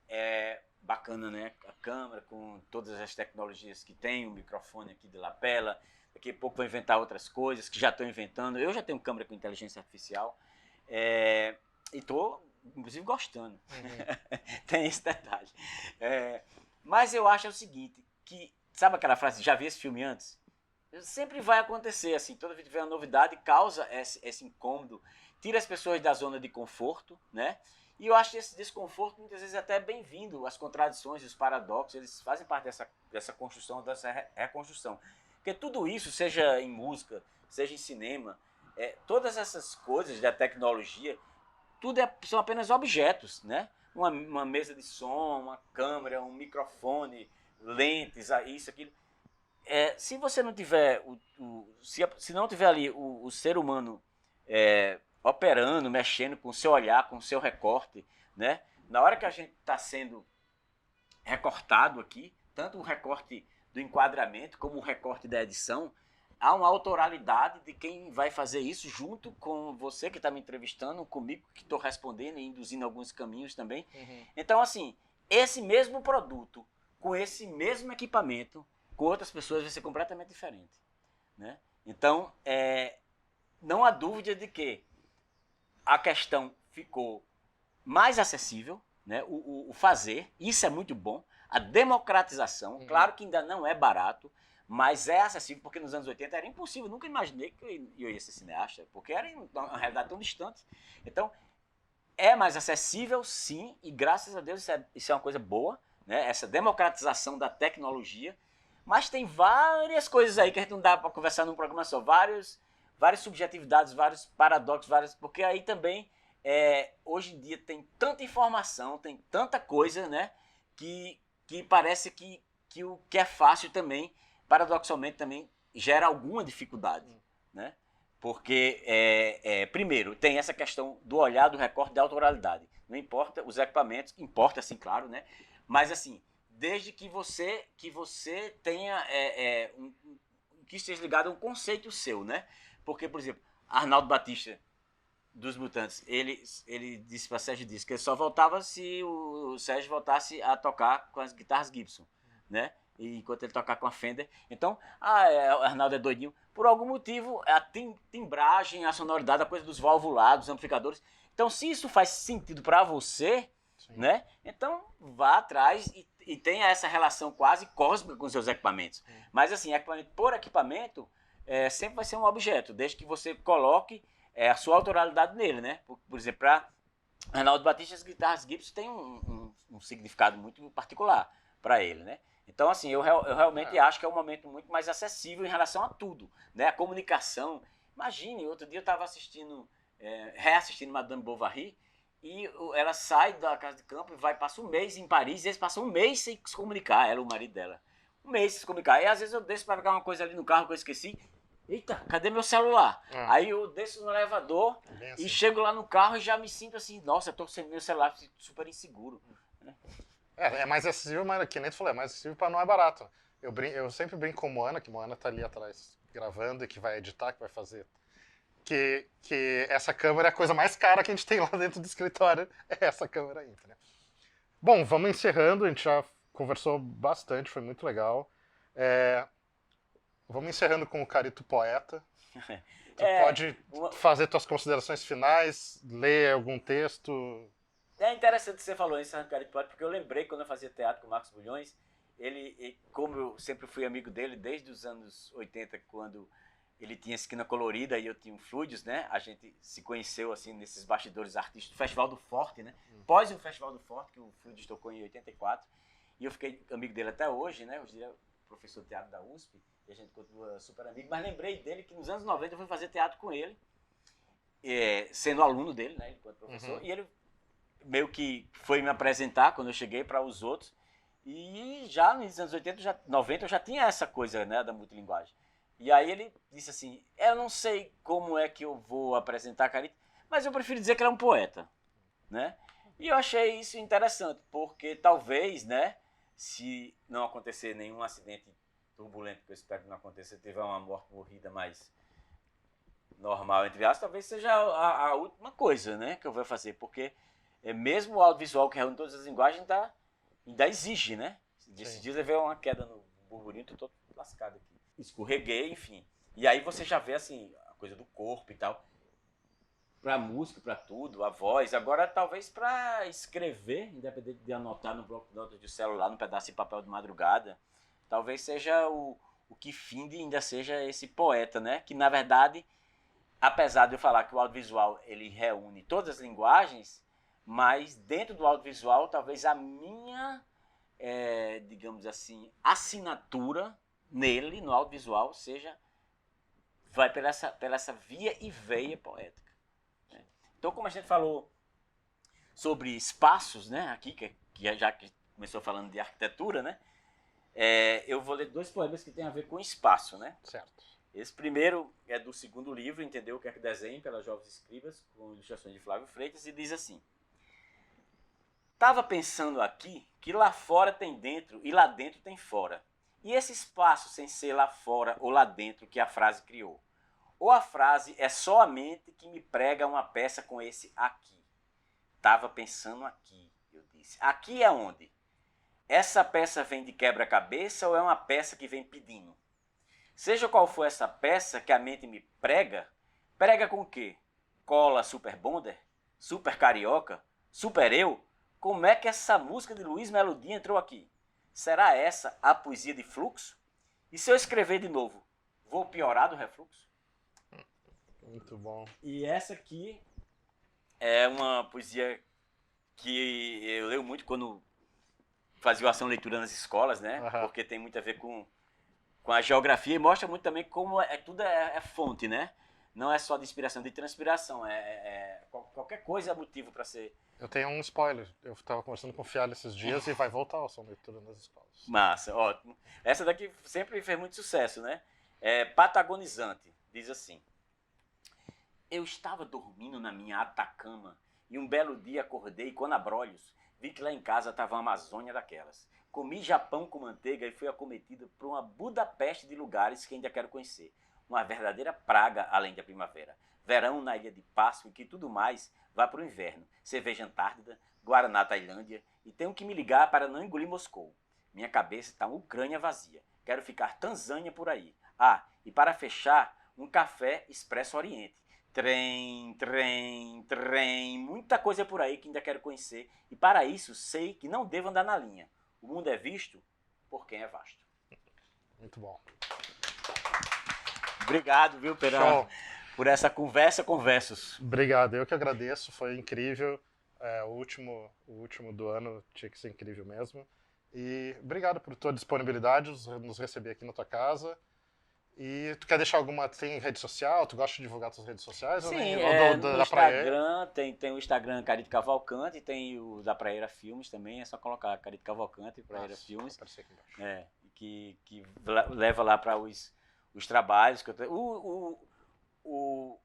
é bacana, né? A câmera com todas as tecnologias que tem, o microfone aqui de lapela. Daqui a pouco vão inventar outras coisas que já estão inventando. Eu já tenho câmera com inteligência artificial e estou, inclusive, gostando. Uhum. Tem esse detalhe. Mas eu acho o seguinte, que sabe aquela frase, já vi esse filme antes? Sempre vai acontecer assim, toda vez que vem uma novidade, causa esse incômodo, tira as pessoas da zona de conforto, né? E eu acho que esse desconforto muitas vezes é até bem-vindo, as contradições, os paradoxos, eles fazem parte dessa construção, dessa reconstrução. Porque tudo isso, seja em música, seja em cinema, todas essas coisas da tecnologia, tudo são apenas objetos, né? Uma mesa de som, uma câmera, um microfone, lentes, isso, aquilo. Se você não tiver se não tiver ali o ser humano operando, mexendo com o seu olhar, com o seu recorte, né? Na hora que a gente está sendo recortado aqui, tanto o recorte do enquadramento como o recorte da edição, há uma autoralidade de quem vai fazer isso junto com você que está me entrevistando, comigo que estou respondendo e induzindo alguns caminhos também. Uhum. Então, assim, esse mesmo produto, com esse mesmo equipamento, com outras pessoas vai ser completamente diferente, né? Então, não há dúvida de que a questão ficou mais acessível, né? O fazer, isso é muito bom. A democratização, claro que ainda não é barato, mas é acessível, porque nos anos 80 era impossível, nunca imaginei que eu ia ser cineasta, porque era uma realidade tão distante. Então, é mais acessível, sim, e graças a Deus isso é uma coisa boa, né? Essa democratização da tecnologia. Mas tem várias coisas aí que a gente não dá para conversar num programa só. Várias subjetividades, vários paradoxos, porque aí também, hoje em dia, tem tanta informação, tem tanta coisa, né? Que parece que o que é fácil também, paradoxalmente, também gera alguma dificuldade, né? Porque, primeiro, tem essa questão do olhar, do recorte da autoralidade. Não importa os equipamentos, importa, sim, claro, né? Mas, assim, desde que você tenha que esteja ligado a um conceito seu, né? Porque, por exemplo, Arnaldo Batista, dos Mutantes, ele disse para Sérgio Dias que ele só voltava se o Sérgio voltasse a tocar com as guitarras Gibson, né? E enquanto ele tocar com a Fender. Então, o Arnaldo é doidinho. Por algum motivo, a timbragem, a sonoridade, a coisa dos valvulados, dos amplificadores. Então, se isso faz sentido para você, sim, né? Então, vá atrás e tenha essa relação quase cósmica com os seus equipamentos. Mas, assim, equipamento por equipamento, sempre vai ser um objeto, desde que você coloque a sua autoralidade nele, né? Por exemplo, para Arnaldo Batista, as guitarras Gibson têm um significado muito particular para ele, né? Então, assim, eu realmente acho que é um momento muito mais acessível em relação a tudo, né? A comunicação. Imagine, outro dia eu estava reassistindo Madame Bovary, e ela sai da casa de campo e passa um mês em Paris, e eles passam um mês sem se comunicar, ela e o marido dela. Um mês sem se comunicar. E às vezes eu desço para pegar uma coisa ali no carro que eu esqueci. Eita, cadê meu celular? Aí eu desço no elevador assim, e chego lá no carro e já me sinto assim, nossa, eu tô sem meu celular, super inseguro. Né?
É mais acessível, mas que nem tu falou, é mais acessível para não é barato. Eu sempre brinco com Moana, que Moana tá ali atrás gravando e que vai editar, que vai fazer. Que essa câmera é a coisa mais cara que a gente tem lá dentro do escritório, é essa câmera aí, né? Bom, vamos encerrando, a gente já conversou bastante, foi muito legal. Vamos encerrando com o Carito Poeta. Tu pode fazer tuas considerações finais, ler algum texto?
É interessante que você falou isso, Carito Poeta, porque eu lembrei quando eu fazia teatro com o Marcos Bulhões, como eu sempre fui amigo dele desde os anos 80, quando ele tinha Esquina Colorida e eu tinha um Fluidos, né? A gente se conheceu assim nesses bastidores artísticos do Festival do Forte, né? Pós o Festival do Forte, que o Fluidos tocou em 84, e eu fiquei amigo dele até hoje, né? Hoje ele é professor de teatro da USP, e a gente continua super amigo, mas lembrei dele que nos anos 90 eu fui fazer teatro com ele, sendo aluno dele, né? Enquanto professor, e ele meio que foi me apresentar quando eu cheguei para os outros, e já nos anos 80, 90 eu já tinha essa coisa, né, da multilinguagem. E aí ele disse assim, eu não sei como é que eu vou apresentar a Carito, mas eu prefiro dizer que ele é um poeta, né? E eu achei isso interessante, porque talvez, né, se não acontecer nenhum acidente turbulento, que eu espero que não aconteça, tiver uma morte morrida mais normal, entre aspas, talvez seja a última coisa, né, que eu vou fazer, porque mesmo o audiovisual que reúne todas as linguagens ainda exige, né? Esses dias eu vi uma queda no burburinho, tô todo lascado aqui. Escorreguei, enfim. E aí você já vê, assim, a coisa do corpo e tal. Pra música, pra tudo, a voz. Agora, talvez pra escrever, independente de anotar no bloco de notas de celular, num pedaço de papel de madrugada, talvez seja o que finde ainda seja esse poeta, né? Que, na verdade, apesar de eu falar que o audiovisual, ele reúne todas as linguagens, mas dentro do audiovisual, talvez a minha, digamos assim, assinatura nele, no audiovisual, vai pela essa via e veia poética. Então, como a gente falou sobre espaços, né, aqui, que já que começou falando de arquitetura, né, eu vou ler 2 poemas que têm a ver com espaço, né?
Certo.
Esse primeiro é do segundo livro, Entendeu o que é que desenho, pelas Jovens Escribas, com ilustrações de Flávio Freitas, e diz assim: Tava pensando aqui que lá fora tem dentro e lá dentro tem fora. E esse espaço sem ser lá fora ou lá dentro que a frase criou. Ou a frase é só a mente que me prega uma peça com esse aqui. Tava pensando aqui, eu disse. Aqui é onde? Essa peça vem de quebra-cabeça ou é uma peça que vem pedindo? Seja qual for essa peça que a mente me prega, prega com o quê? Cola super bonder? Super carioca? Super eu? Como é que essa música de Luiz Melodia entrou aqui? Será essa a poesia de fluxo? E se eu escrever de novo, vou piorar do refluxo?
Muito bom.
E essa aqui é uma poesia que eu leio muito quando fazia ação leitura nas escolas, né?
Uhum.
Porque tem muito a ver com a geografia e mostra muito também como tudo é fonte, né? Não é só de inspiração, de transpiração. Qualquer coisa é motivo para ser.
Eu tenho um spoiler. Eu estava conversando com o Fialho esses dias e vai voltar a ação leitura nas escolas.
Massa, ótimo. Essa daqui sempre fez muito sucesso, né? Patagonizante. Diz assim: Eu estava dormindo na minha Atacama e um belo dia acordei com anabrolhos. Vi que lá em casa estava uma Amazônia daquelas. Comi Japão com manteiga e fui acometido por uma Budapeste de lugares que ainda quero conhecer. Uma verdadeira praga além da primavera. Verão na Ilha de Páscoa e que tudo mais vá para o inverno. Cerveja Antártida, Guaraná Tailândia e tenho que me ligar para não engolir Moscou. Minha cabeça está uma Ucrânia vazia. Quero ficar Tanzânia por aí. Ah, e para fechar, um café Expresso Oriente. Trem, muita coisa por aí que ainda quero conhecer e para isso sei que não devo andar na linha. O mundo é visto por quem é vasto.
Muito bom.
Obrigado, viu, por essa conversa com versos.
Obrigado, eu que agradeço, foi incrível. O último do ano tinha que ser incrível mesmo. E obrigado por tua disponibilidade, nos receber aqui na tua casa. E tu quer deixar alguma... Tem rede social? Tu gosta de divulgar tuas redes sociais?
Sim,
ou
no
da
Instagram, tem o Instagram Carito Cavalcante, tem o da Praeira Filmes também, é só colocar Carito Cavalcante e Praeira Filmes.
Aqui embaixo.
Que leva lá para os trabalhos. Que eu tenho. O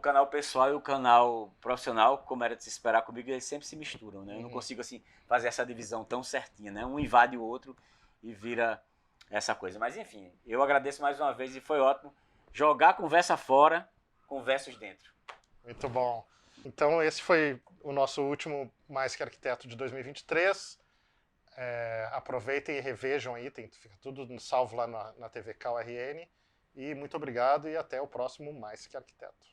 canal pessoal e o canal profissional, como era de se esperar comigo, eles sempre se misturam, né? Eu não consigo assim fazer essa divisão tão certinha, né? Um invade o outro e vira essa coisa. Mas enfim, eu agradeço mais uma vez e foi ótimo jogar a conversa fora com versos dentro.
Muito bom. Então esse foi o nosso último Mais Que Arquiteto de 2023. Aproveitem e revejam aí, fica tudo salvo lá na TV KRN. E muito obrigado e até o próximo Mais Que Arquiteto.